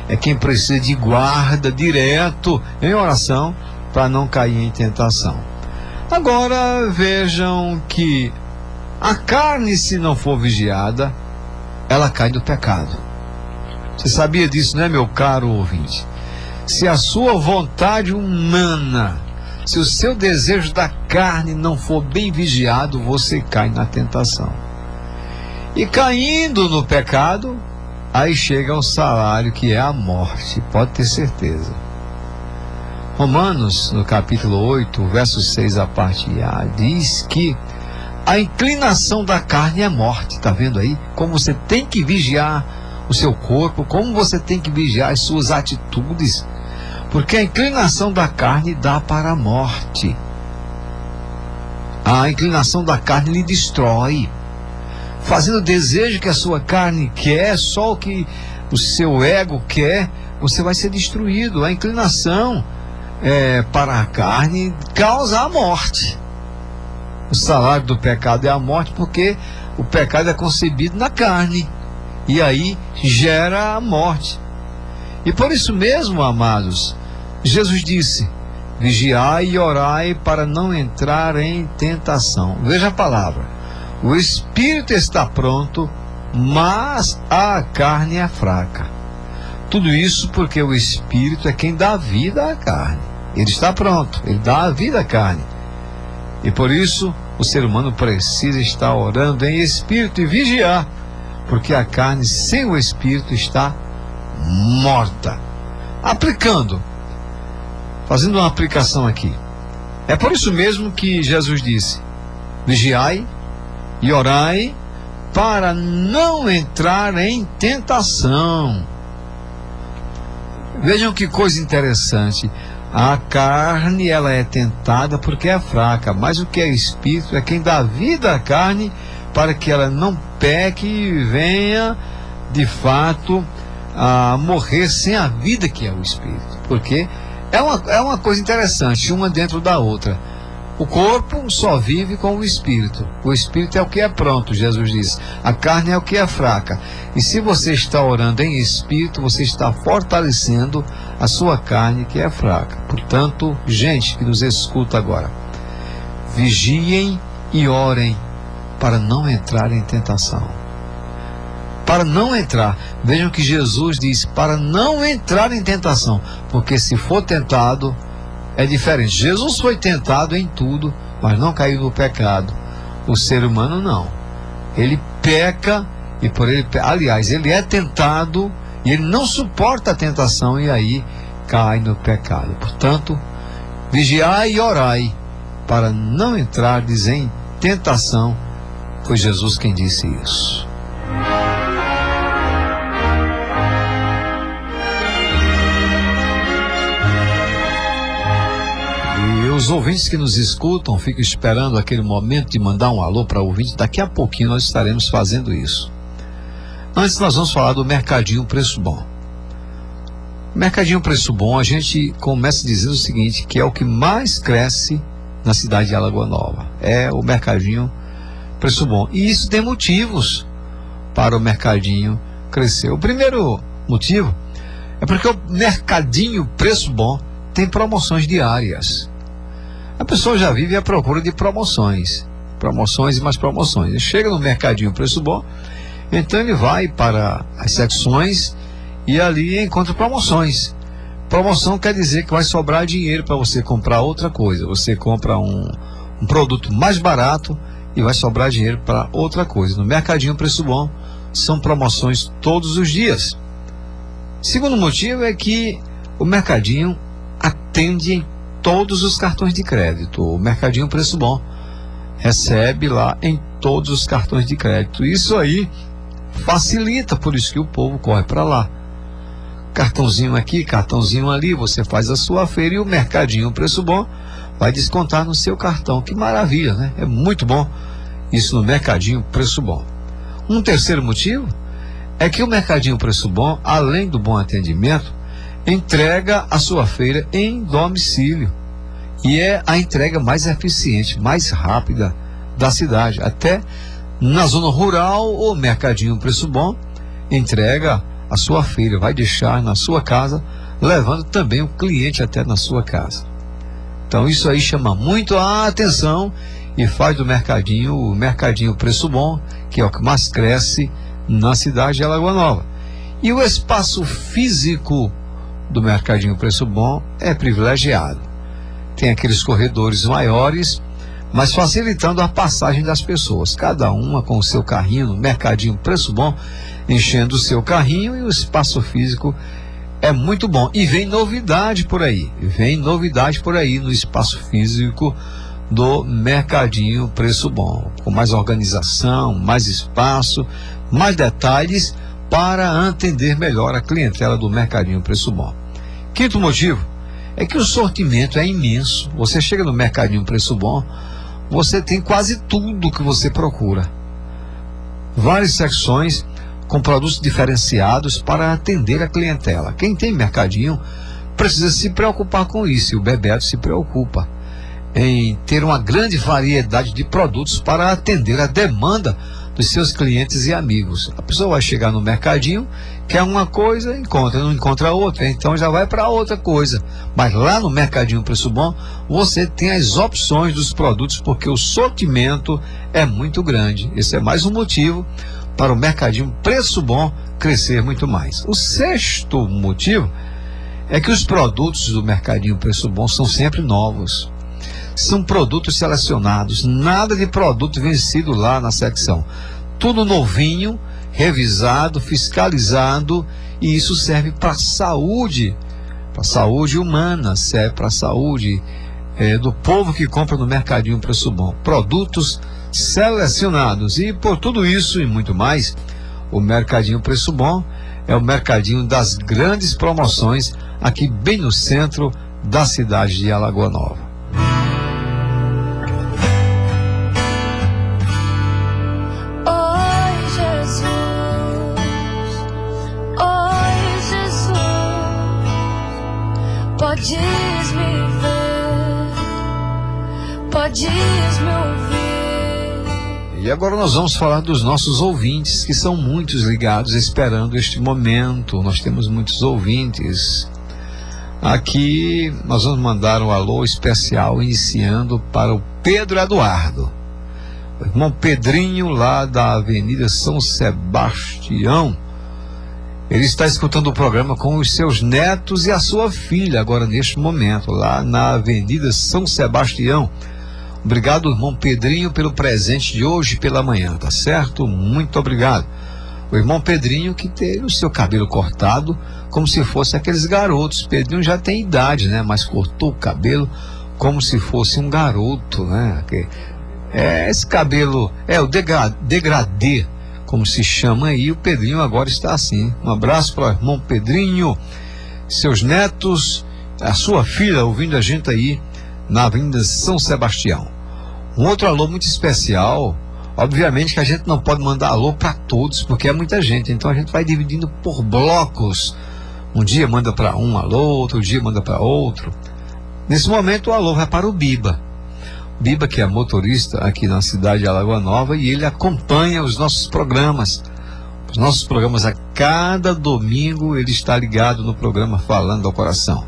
É quem precisa de guarda direto em oração para não cair em tentação. Agora vejam que a carne, se não for vigiada, ela cai no pecado. Você sabia disso, né, meu caro ouvinte? Se a sua vontade humana, se o seu desejo da carne não for bem vigiado, você cai na tentação. E caindo no pecado, aí chega ao salário, que é a morte, pode ter certeza. Romanos, no capítulo 8, verso 6, a parte A, diz que a inclinação da carne é morte. Está vendo aí? Como você tem que vigiar o seu corpo, como você tem que vigiar as suas atitudes, porque a inclinação da carne dá para a morte. A inclinação da carne lhe destrói, fazendo o desejo que a sua carne quer, só o que o seu ego quer, você vai ser destruído. A inclinação para a carne causa a morte. O salário do pecado é a morte, porque o pecado é concebido na carne, e aí gera a morte. E por isso mesmo, amados, Jesus disse: vigiai e orai para não entrar em tentação. Veja a palavra: o espírito está pronto, mas a carne é fraca. Tudo isso porque o espírito é quem dá vida à carne. Ele está pronto, ele dá a vida à carne. E por isso o ser humano precisa estar orando em espírito e vigiar, porque a carne sem o espírito está morta. Fazendo uma aplicação aqui, é por isso mesmo que Jesus disse: vigiai e orai para não entrar em tentação. Vejam que coisa interessante. A carne, ela é tentada porque é fraca, mas o que é espírito é quem dá vida à carne para que ela não peque e venha de fato a morrer sem a vida que é o espírito. Porque é uma coisa interessante, uma dentro da outra. O corpo só vive com o espírito. O espírito é o que é pronto, Jesus diz. A carne é o que é fraca. E se você está orando em espírito, você está fortalecendo a sua carne, que é fraca. Portanto, gente que nos escuta agora, vigiem e orem para não entrar em tentação. Para não entrar. Vejam que Jesus diz: para não entrar em tentação. Porque se for tentado, é diferente. Jesus foi tentado em tudo, mas não caiu no pecado. O ser humano não. Ele peca, e por ele, aliás, ele é tentado e ele não suporta a tentação, e aí cai no pecado. Portanto, vigiai e orai para não entrardes em tentação. Foi Jesus quem disse isso. Os ouvintes que nos escutam ficam esperando aquele momento de mandar um alô para o ouvinte. Daqui a pouquinho nós estaremos fazendo isso. Antes nós vamos falar do Mercadinho Preço Bom. Mercadinho Preço Bom, a gente começa dizendo o seguinte, que é o que mais cresce na cidade de Alagoa Nova. É o Mercadinho Preço Bom. E isso tem motivos para o Mercadinho crescer. O primeiro motivo é porque o Mercadinho Preço Bom tem promoções diárias. A pessoa já vive à procura de promoções e mais promoções. Ele chega no Mercadinho Preço Bom, então ele vai para as secções e ali encontra promoções. Promoção quer dizer que vai sobrar dinheiro para você comprar outra coisa. Você compra um produto mais barato e vai sobrar dinheiro para outra coisa. No Mercadinho Preço Bom são promoções todos os dias. Segundo motivo é que o Mercadinho atende em todos os cartões de crédito. O Mercadinho Preço Bom recebe lá em todos os cartões de crédito. Isso aí facilita, por isso que o povo corre para lá. Cartãozinho aqui, cartãozinho ali, você faz a sua feira e o Mercadinho Preço Bom vai descontar no seu cartão. Que maravilha, né? É muito bom isso no Mercadinho Preço Bom. Um terceiro motivo é que o Mercadinho Preço Bom, além do bom atendimento, entrega a sua feira em domicílio. E é a entrega mais eficiente, mais rápida da cidade. Até na zona rural, o Mercadinho Preço Bom entrega a sua feira, vai deixar na sua casa, levando também o cliente até na sua casa. Então isso aí chama muito a atenção e faz do Mercadinho o Mercadinho Preço Bom, que é o que mais cresce na cidade de Alagoa Nova. E o espaço físico do Mercadinho Preço Bom é privilegiado. Tem aqueles corredores maiores, mas facilitando a passagem das pessoas, cada uma com o seu carrinho no Mercadinho Preço Bom, enchendo o seu carrinho, e o espaço físico é muito bom. E vem novidade por aí no espaço físico do Mercadinho Preço Bom, com mais organização, mais espaço, mais detalhes para atender melhor a clientela do Mercadinho Preço Bom. Quinto motivo é que o sortimento é imenso. Você chega no Mercadinho Preço Bom, você tem quase tudo que você procura. Várias secções com produtos diferenciados para atender a clientela. Quem tem mercadinho precisa se preocupar com isso, e o Bebeto se preocupa em ter uma grande variedade de produtos para atender a demanda dos seus clientes e amigos. A pessoa vai chegar no mercadinho, quer uma coisa, não encontra outra, então já vai para outra coisa. Mas lá no Mercadinho Preço Bom, você tem as opções dos produtos, porque o sortimento é muito grande. Esse é mais um motivo para o Mercadinho Preço Bom crescer muito mais. O sexto motivo é que os produtos do Mercadinho Preço Bom são sempre novos. São produtos selecionados, nada de produto vencido lá na secção. Tudo novinho, revisado, fiscalizado, e isso serve para a saúde humana, serve para a saúde do povo que compra no Mercadinho Preço Bom. Produtos selecionados. E por tudo isso e muito mais, o Mercadinho Preço Bom é o mercadinho das grandes promoções, aqui bem no centro da cidade de Alagoa Nova. Podes me ver, podes me ouvir. E agora nós vamos falar dos nossos ouvintes, que são muitos ligados esperando este momento. Nós temos muitos ouvintes. Aqui nós vamos mandar um alô especial, iniciando para o Pedro Eduardo, o irmão Pedrinho, lá da Avenida São Sebastião. Ele está escutando o programa com os seus netos e a sua filha, agora neste momento, lá na Avenida São Sebastião. Obrigado, irmão Pedrinho, pelo presente de hoje pela manhã, tá certo? Muito obrigado. O irmão Pedrinho, que teve o seu cabelo cortado como se fosse aqueles garotos. Pedrinho já tem idade, né? Mas cortou o cabelo como se fosse um garoto, né? Esse cabelo é o degradê, como se chama aí. O Pedrinho agora está assim. Um abraço para o irmão Pedrinho, seus netos, a sua filha ouvindo a gente aí na Avenida São Sebastião. Um outro alô muito especial. Obviamente que a gente não pode mandar alô para todos, porque é muita gente, então a gente vai dividindo por blocos. Um dia manda para um alô, outro dia manda para outro. Nesse momento o alô vai para o Biba, que é motorista aqui na cidade de Alagoa Nova, e ele acompanha os nossos programas. Os nossos programas a cada domingo ele está ligado no programa Falando ao Coração.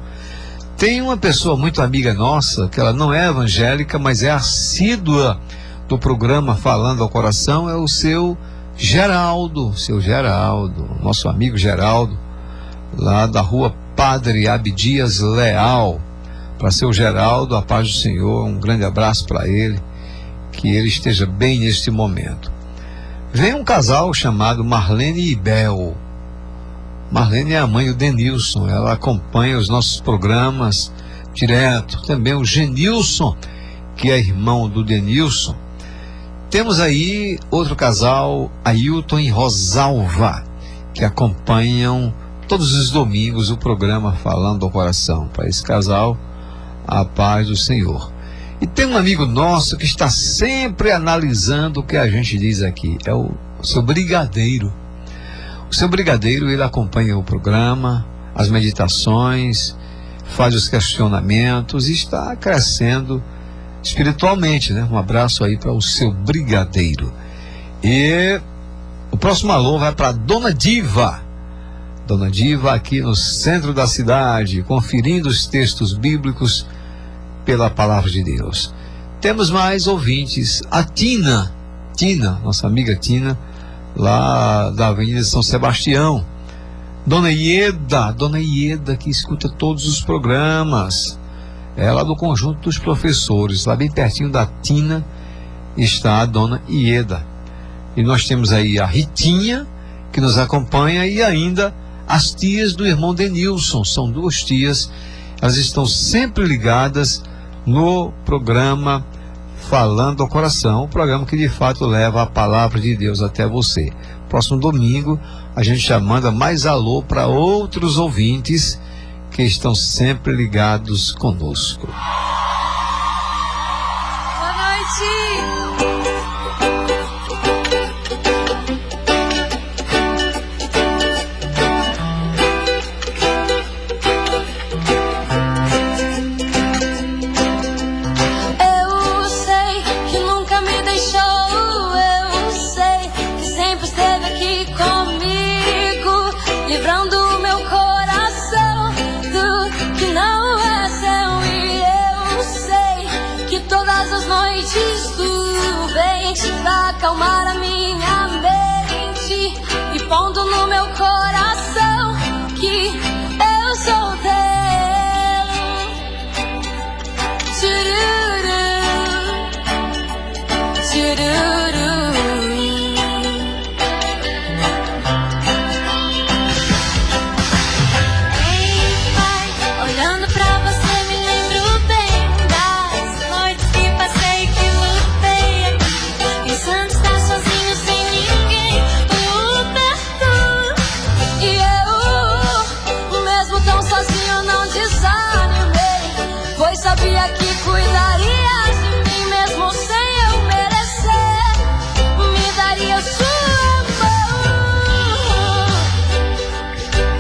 Tem uma pessoa muito amiga nossa, que ela não é evangélica, mas é assídua do programa Falando ao Coração, é o seu Geraldo, nosso amigo Geraldo, lá da rua Padre Abdias Leal. Para seu Geraldo, a paz do Senhor, um grande abraço para ele, que ele esteja bem neste momento. Vem um casal chamado Marlene e Bel. Marlene é a mãe do Denilson, ela acompanha os nossos programas direto. Também o Genilson, que é irmão do Denilson. Temos aí outro casal, Ailton e Rosalva, que acompanham todos os domingos o programa Falando ao Coração. Para esse casal, a paz do Senhor. E tem um amigo nosso que está sempre analisando o que a gente diz aqui, é o seu Brigadeiro. O seu Brigadeiro, ele acompanha o programa, as meditações, faz os questionamentos e está crescendo espiritualmente, né? Um abraço aí para o seu Brigadeiro. E o próximo alô vai para Dona Diva. Dona Diva, aqui no centro da cidade, conferindo os textos bíblicos pela palavra de Deus. Temos mais ouvintes. A Tina, nossa amiga Tina, lá da Avenida São Sebastião. Dona Ieda que escuta todos os programas. Ela do conjunto dos professores, lá bem pertinho da Tina está a Dona Ieda. E nós temos aí a Ritinha, que nos acompanha, e ainda as tias do irmão Denilson. São duas tias, elas estão sempre ligadas no programa Falando ao Coração, o programa que de fato leva a palavra de Deus até você. Próximo domingo a gente já manda mais alô para outros ouvintes que estão sempre ligados conosco. Boa noite! Acalmar a minha mente e pondo no meu coração que eu sou teu. Chururu, chururu. Ei, pai, olhando pra você me lembro bem das noites que passei, que lutei, pensando estar sozinho sem ninguém por perto. E eu, mesmo tão sozinho, eu não desanimei, pois sabia que cuidaria de mim mesmo sem eu merecer. Me daria sua mão.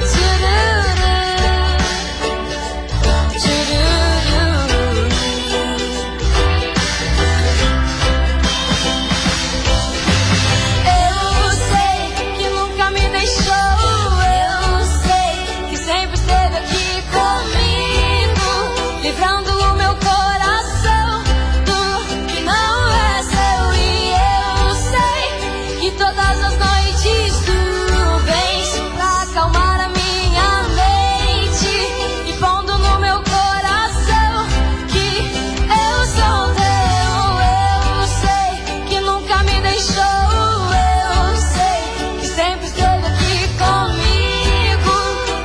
Tchururu, tchururu. Eu sei que nunca me deixou, eu sei que sempre esteve aqui comigo, livrando o meu coração do que não é seu. E eu sei que todas as noites tu vens pra acalmar a minha mente e pondo no meu coração que eu sou teu. Eu sei que nunca me deixou, eu sei que sempre esteve aqui comigo,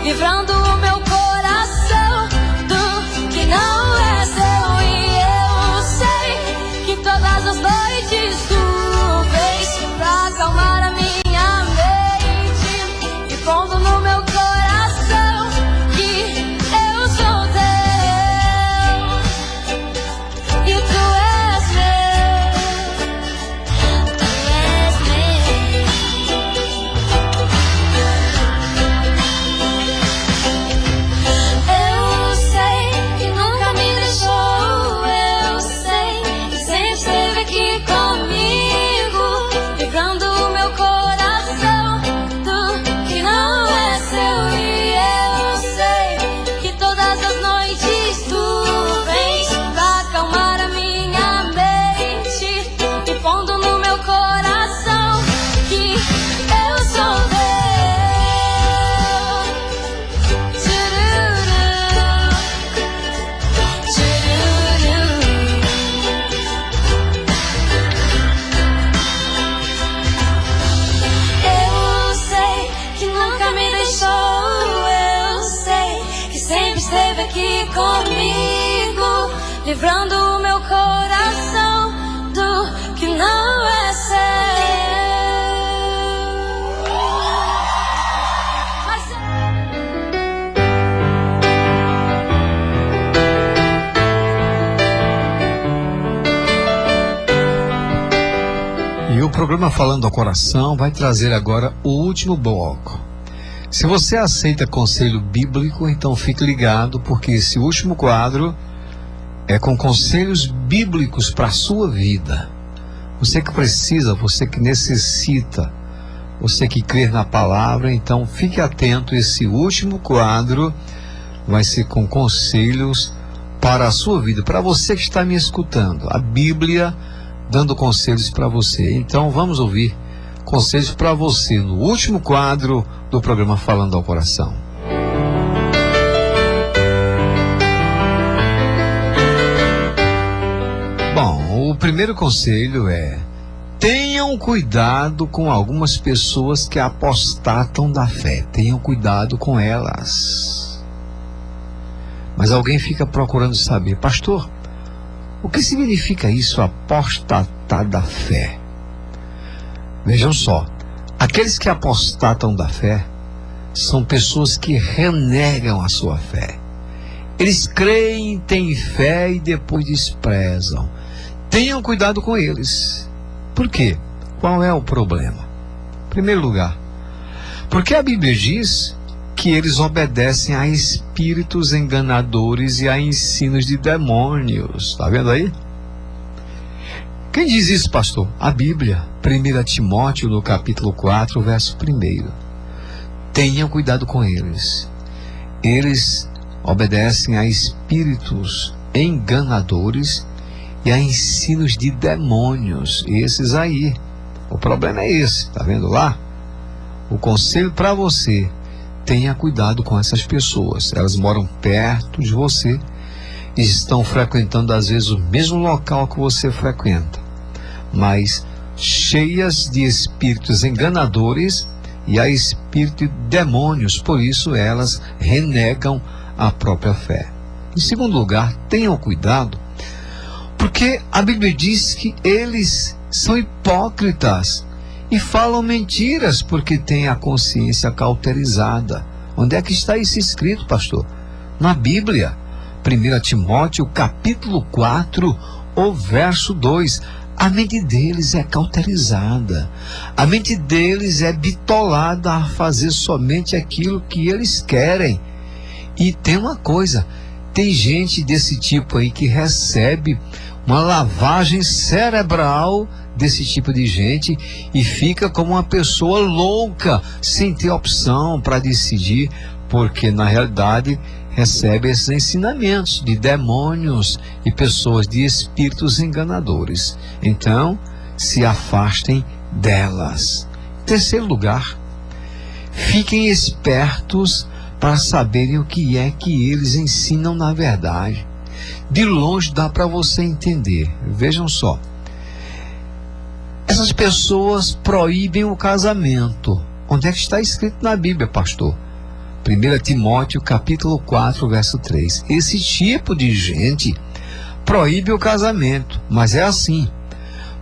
livrando o meu coração do que não é seu. E eu sei que todas as noites tu vens pra acalmar a minha mente e pondo no meu coração que eu sou teu. E tu és meu, tu és meu. Eu sei que nunca me deixou, eu sei que sempre esteve aqui comigo, livrando o meu coração do que não é seu. E eu sei que todas as noites tu vens pra acalmar a minha mente e pondo no meu coração que eu sou teu. Tchururu, tchururu. Eu sei que nunca me deixou, eu sei que sempre esteve aqui comigo, livrando o meu coração do que não é seu. Mas E o programa Falando ao Coração vai trazer agora o último bloco. Se você aceita conselho bíblico, então fique ligado, porque esse último quadro é com conselhos bíblicos para a sua vida. Você que precisa, você que necessita, você que crê na palavra, então fique atento. Esse último quadro vai ser com conselhos para a sua vida, para você que está me escutando. A Bíblia dando conselhos para você. Então vamos ouvir conselhos para você no último quadro do programa Falando ao Coração. Bom, o primeiro conselho é: tenham cuidado com algumas pessoas que apostatam da fé. Tenham cuidado com elas. Mas alguém fica procurando saber: pastor, o que significa isso, apostatar da fé? Vejam só, aqueles que apostatam da fé são pessoas que renegam a sua fé. Eles creem, têm fé e depois desprezam. Tenham cuidado com eles. Por quê? Qual é o problema? Em primeiro lugar, porque a Bíblia diz que eles obedecem a espíritos enganadores e a ensinos de demônios. Está vendo aí? Quem diz isso, pastor? A Bíblia, 1 Timóteo, no capítulo 4, verso 1. Tenham cuidado com eles. Eles obedecem a espíritos enganadores e a ensinos de demônios. Esses aí. O problema é esse, tá vendo lá? O conselho para você: tenha cuidado com essas pessoas. Elas moram perto de você e estão frequentando às vezes o mesmo local que você frequenta, mas cheias de espíritos enganadores e a espírito de demônios. Por isso elas renegam a própria fé. Em segundo lugar, tenham cuidado, porque a Bíblia diz que eles são hipócritas e falam mentiras porque têm a consciência cauterizada. Onde é que está isso escrito, pastor? Na Bíblia, 1 Timóteo, capítulo 4, o verso 2. A mente deles é cauterizada. A mente deles é bitolada a fazer somente aquilo que eles querem. E tem uma coisa: tem gente desse tipo aí que recebe uma lavagem cerebral desse tipo de gente e fica como uma pessoa louca, sem ter opção para decidir, porque na realidade recebe esses ensinamentos de demônios e pessoas de espíritos enganadores. Então, se afastem delas. Em terceiro lugar, fiquem espertos para saberem o que é que eles ensinam na verdade. De longe dá para você entender. Vejam só, essas pessoas proíbem o casamento. Onde é que está escrito na Bíblia, pastor? 1 Timóteo, capítulo 4, verso 3. Esse tipo de gente proíbe o casamento, mas é assim: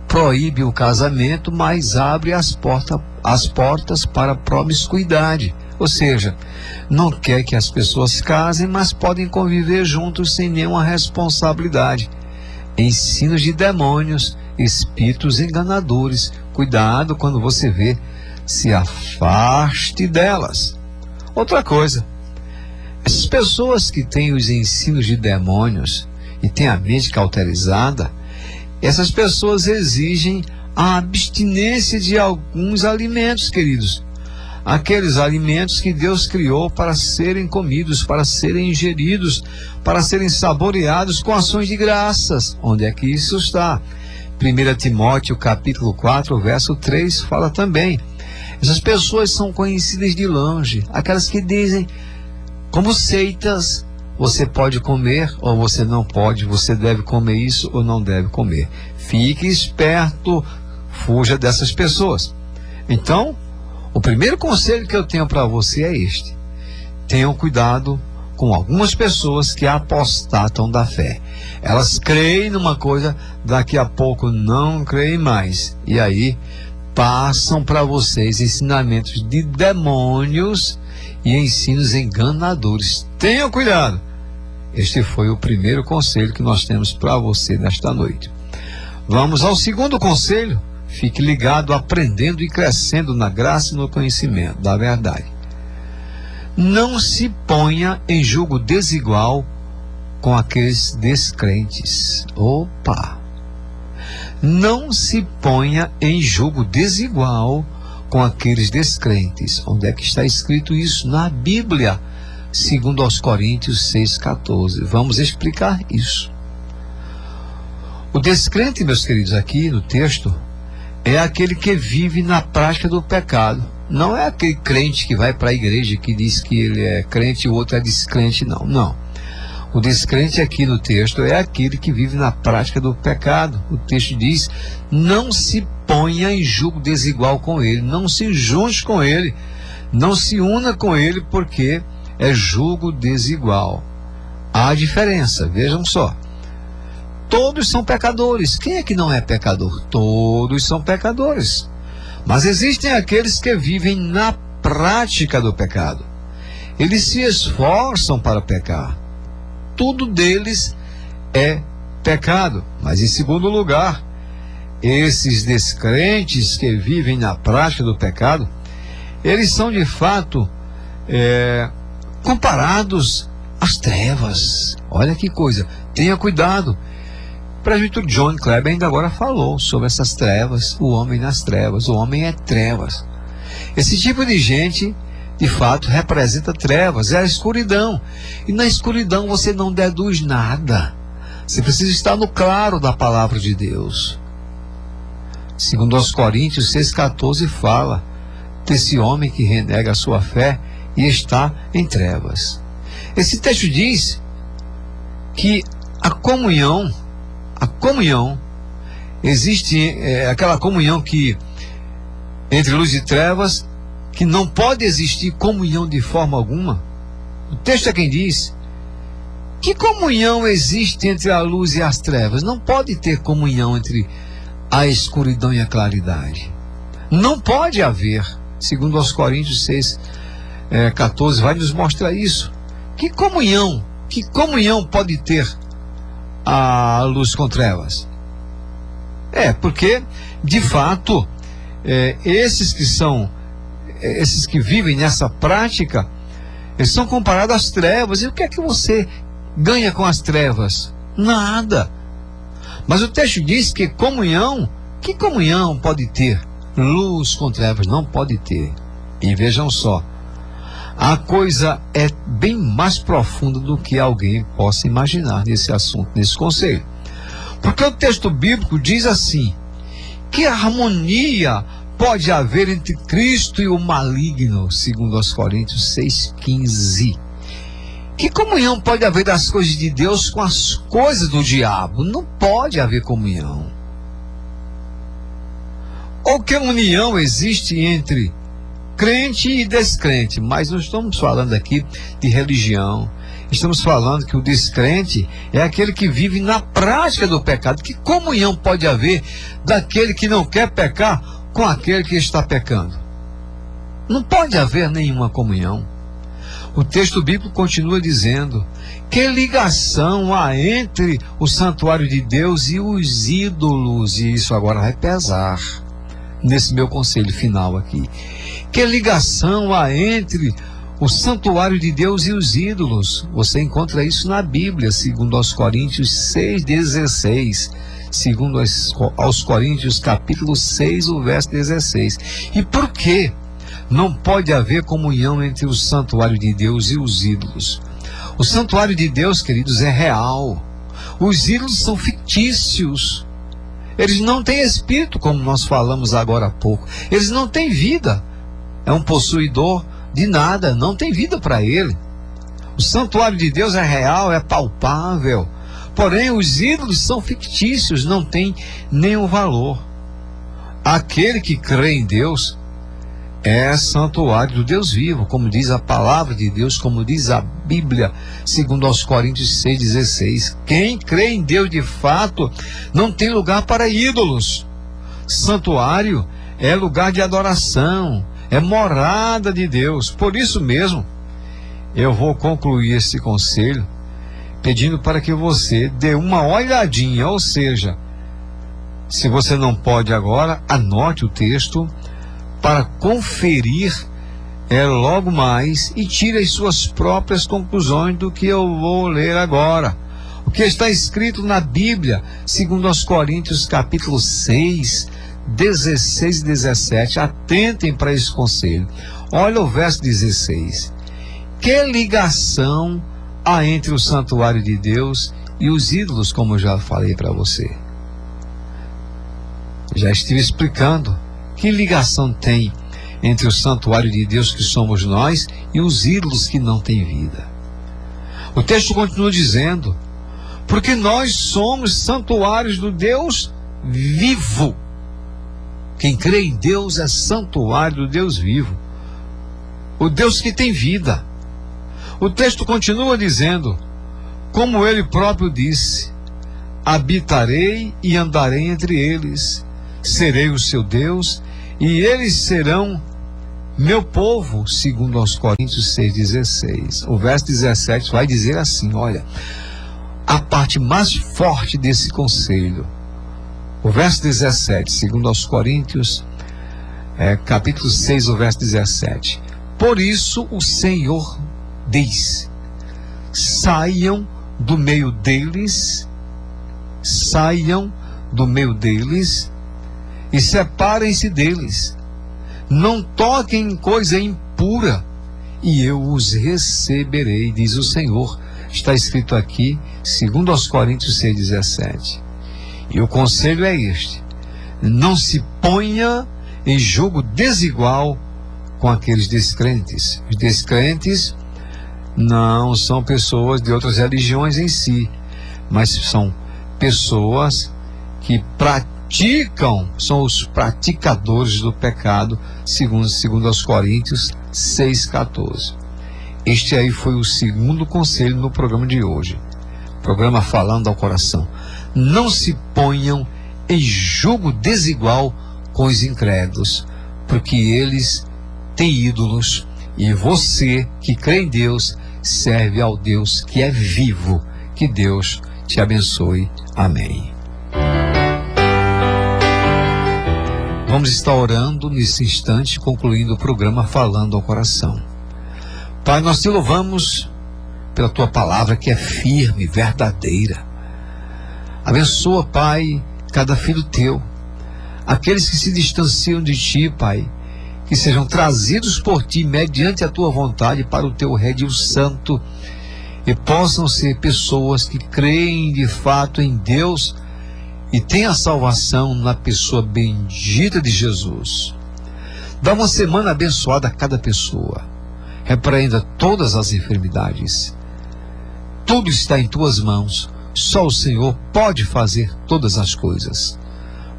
proíbe o casamento, mas abre as portas para a promiscuidade. Ou seja, não quer que as pessoas casem, mas podem conviver juntos sem nenhuma responsabilidade. Ensinos de demônios, espíritos enganadores. Cuidado quando você vê, se afaste delas. Outra coisa, essas pessoas que têm os ensinos de demônios e têm a mente cauterizada, essas pessoas exigem a abstinência de alguns alimentos, queridos. Aqueles alimentos que Deus criou para serem comidos, para serem ingeridos, para serem saboreados com ações de graças. Onde é que isso está? 1 Timóteo, capítulo 4, verso 3, fala também. Essas pessoas são conhecidas de longe, aquelas que dizem, como seitas: você pode comer ou você não pode, você deve comer isso ou não deve comer. Fique esperto, fuja dessas pessoas. Então, o primeiro conselho que eu tenho para você é este: tenham cuidado com algumas pessoas que apostatam da fé. Elas creem numa coisa, daqui a pouco não creem mais. E aí passam para vocês ensinamentos de demônios e ensinos enganadores. Tenham cuidado. Este foi o primeiro conselho que nós temos para você nesta noite. Vamos ao segundo conselho. Fique ligado, aprendendo e crescendo na graça e no conhecimento da verdade. Não se ponha em julgo desigual com aqueles descrentes. Opa! Não se ponha em julgo desigual com aqueles descrentes. Onde é que está escrito isso? Na Bíblia, segundo aos Coríntios 6,14. Vamos explicar isso. O descrente, meus queridos, aqui no texto, é aquele que vive na prática do pecado. Não é aquele crente que vai para a igreja que diz que ele é crente e o outro é descrente, não. Não. O descrente aqui no texto é aquele que vive na prática do pecado. O texto diz: não se ponha em julgo desigual com ele, não se junte com ele, não se una com ele, porque é julgo desigual. Há diferença, vejam só. Todos são pecadores. Quem é que não é pecador? Todos são pecadores. Mas existem aqueles que vivem na prática do pecado. Eles se esforçam para pecar. Tudo deles é pecado. Mas em segundo lugar, esses descrentes que vivem na prática do pecado, eles são de fato comparados às trevas. Olha que coisa, tenha cuidado. O presbítero John Kleber ainda agora falou sobre essas trevas, o homem nas trevas, o homem é trevas. Esse tipo de gente, de fato, representa trevas, é a escuridão. E na escuridão você não deduz nada. Você precisa estar no claro da palavra de Deus. Segundo aos Coríntios 6,14 fala desse homem que renega a sua fé e está em trevas. Esse texto diz que a comunhão existe, aquela comunhão que entre luz e trevas, que não pode existir comunhão de forma alguma. O texto é quem diz: que comunhão existe entre a luz e as trevas? Não pode ter comunhão entre a escuridão e a claridade. Não pode haver. Segundo aos Coríntios 6,14 vai nos mostrar isso. Que comunhão pode ter a luz com trevas? Porque de fato esses que vivem nessa prática, eles são comparados às trevas. E o que é que você ganha com as trevas? Nada. Mas o texto diz que comunhão pode ter? Luz com trevas não pode ter. E vejam só, a coisa é bem mais profunda do que alguém possa imaginar nesse assunto, nesse conceito. Porque o texto bíblico diz assim: que harmonia pode haver entre Cristo e o maligno, segundo aos Coríntios 6,15. Que comunhão pode haver das coisas de Deus com as coisas do diabo? Não pode haver comunhão. Ou que união existe entre crente e descrente? Mas não estamos falando aqui de religião. Estamos falando que o descrente é aquele que vive na prática do pecado. Que comunhão pode haver daquele que não quer pecar com aquele que está pecando? Não pode haver nenhuma comunhão. O texto bíblico continua dizendo: que ligação há entre o santuário de Deus e os ídolos? E isso agora vai pesar nesse meu conselho final aqui. Que ligação há entre o santuário de Deus e os ídolos? Você encontra isso na Bíblia, segundo aos Coríntios 6,16. Segundo aos Coríntios capítulo 6, o verso 16. E por que não pode haver comunhão entre o santuário de Deus e os ídolos? O santuário de Deus, queridos, é real. Os ídolos são fictícios. Eles não têm espírito, como nós falamos agora há pouco. Eles não têm vida. É um possuidor de nada, não tem vida para ele. O santuário de Deus é real, é palpável. Porém, os ídolos são fictícios, não têm nenhum valor. Aquele que crê em Deus é santuário do Deus vivo, como diz a palavra de Deus, como diz a Bíblia, segundo aos Coríntios 6,16. Quem crê em Deus de fato não tem lugar para ídolos. Santuário é lugar de adoração, é morada de Deus. Por isso mesmo, eu vou concluir esse conselho pedindo para que você dê uma olhadinha, ou seja, se você não pode agora, anote o texto para conferir logo mais e tire as suas próprias conclusões do que eu vou ler agora. O que está escrito na Bíblia, segundo aos Coríntios capítulo 6, 16 e 17. Atentem para esse conselho. Olha o verso 16. Que ligação há entre o santuário de Deus e os ídolos, como eu já falei para você? Já estive explicando que ligação tem entre o santuário de Deus que somos nós e os ídolos que não têm vida. O texto continua dizendo: porque nós somos santuários do Deus vivo. Quem crê em Deus é santuário do Deus vivo, o Deus que tem vida. O texto continua dizendo, como ele próprio disse: habitarei e andarei entre eles, serei o seu Deus e eles serão meu povo, segundo aos Coríntios 6,16. O verso 17 vai dizer assim, olha, a parte mais forte desse conselho. O verso 17, segundo aos Coríntios, capítulo 6, o verso 17. Por isso o Senhor diz: saiam do meio deles e separem-se deles. Não toquem em coisa impura, e eu os receberei, diz o Senhor. Está escrito aqui, segundo aos Coríntios 6,17. E o conselho é este: não se ponha em jogo desigual com aqueles descrentes. Os descrentes não são pessoas de outras religiões em si, mas são pessoas que praticam, são os praticadores do pecado, segundo aos Coríntios 6,14. Este aí foi o segundo conselho no programa de hoje. Programa Falando ao Coração. Não se ponham em julgo desigual com os incrédulos, porque eles têm ídolos, e você que crê em Deus serve ao Deus que é vivo. Que Deus te abençoe. Amém. Vamos estar orando nesse instante, concluindo o programa Falando ao Coração. Pai, nós te louvamos pela tua palavra que é firme, verdadeira. Abençoa, Pai, cada filho teu, aqueles que se distanciam de ti, Pai, que sejam trazidos por ti mediante a tua vontade para o teu redil santo, e possam ser pessoas que creem de fato em Deus e têm a salvação na pessoa bendita de Jesus. Dá uma semana abençoada a cada pessoa. Repreenda todas as enfermidades. Tudo está em tuas mãos. Só o Senhor pode fazer todas as coisas.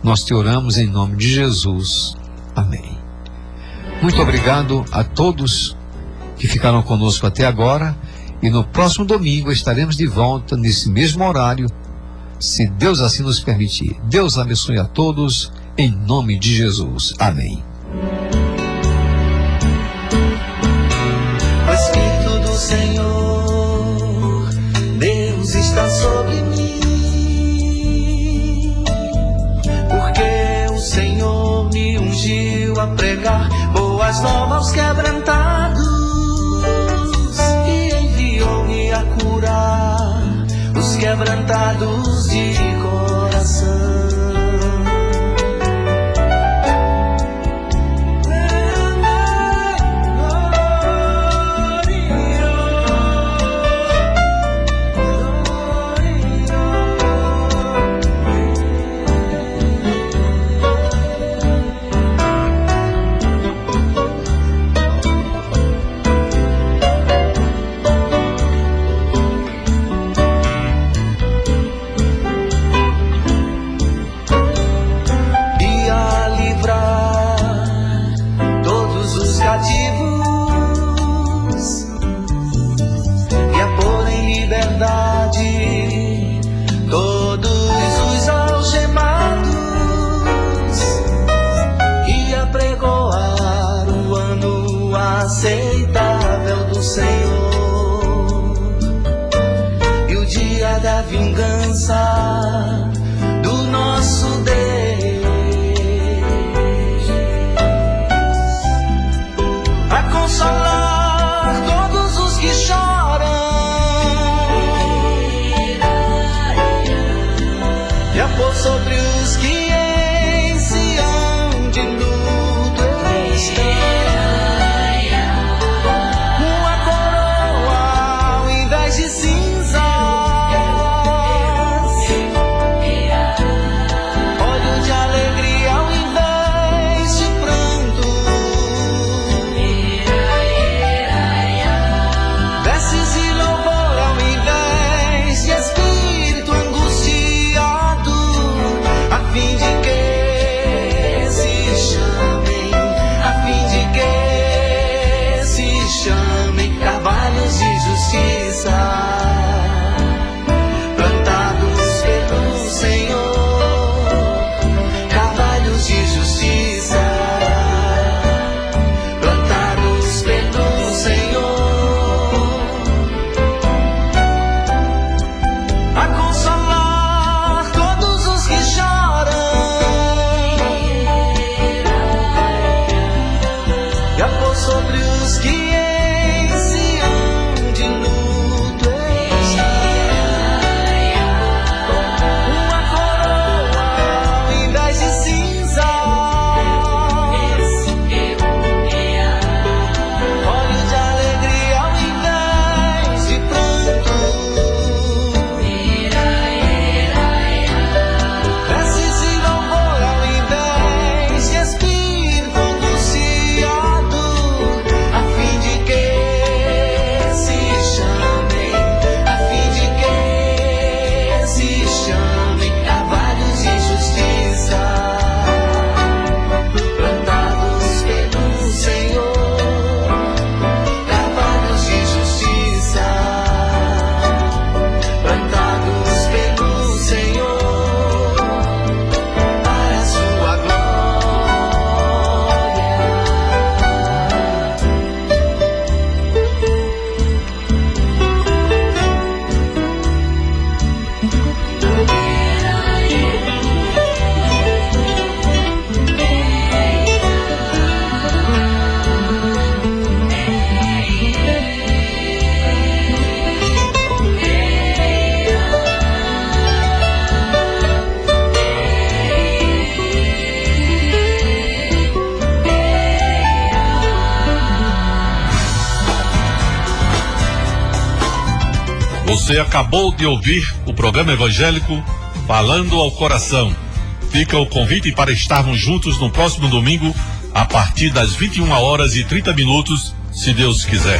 Nós te oramos em nome de Jesus. Amém. Muito obrigado a todos que ficaram conosco até agora. E no próximo domingo estaremos de volta nesse mesmo horário, se Deus assim nos permitir. Deus abençoe a todos em nome de Jesus. Amém. O Espírito do Senhor, Deus está sobre mim, porque o Senhor me ungiu a pregar boas novas aos quebrantados e enviou-me a curar os quebrantados de coração. Você acabou de ouvir o programa evangélico Falando ao Coração. Fica o convite para estarmos juntos no próximo domingo, a partir das 21h30, se Deus quiser.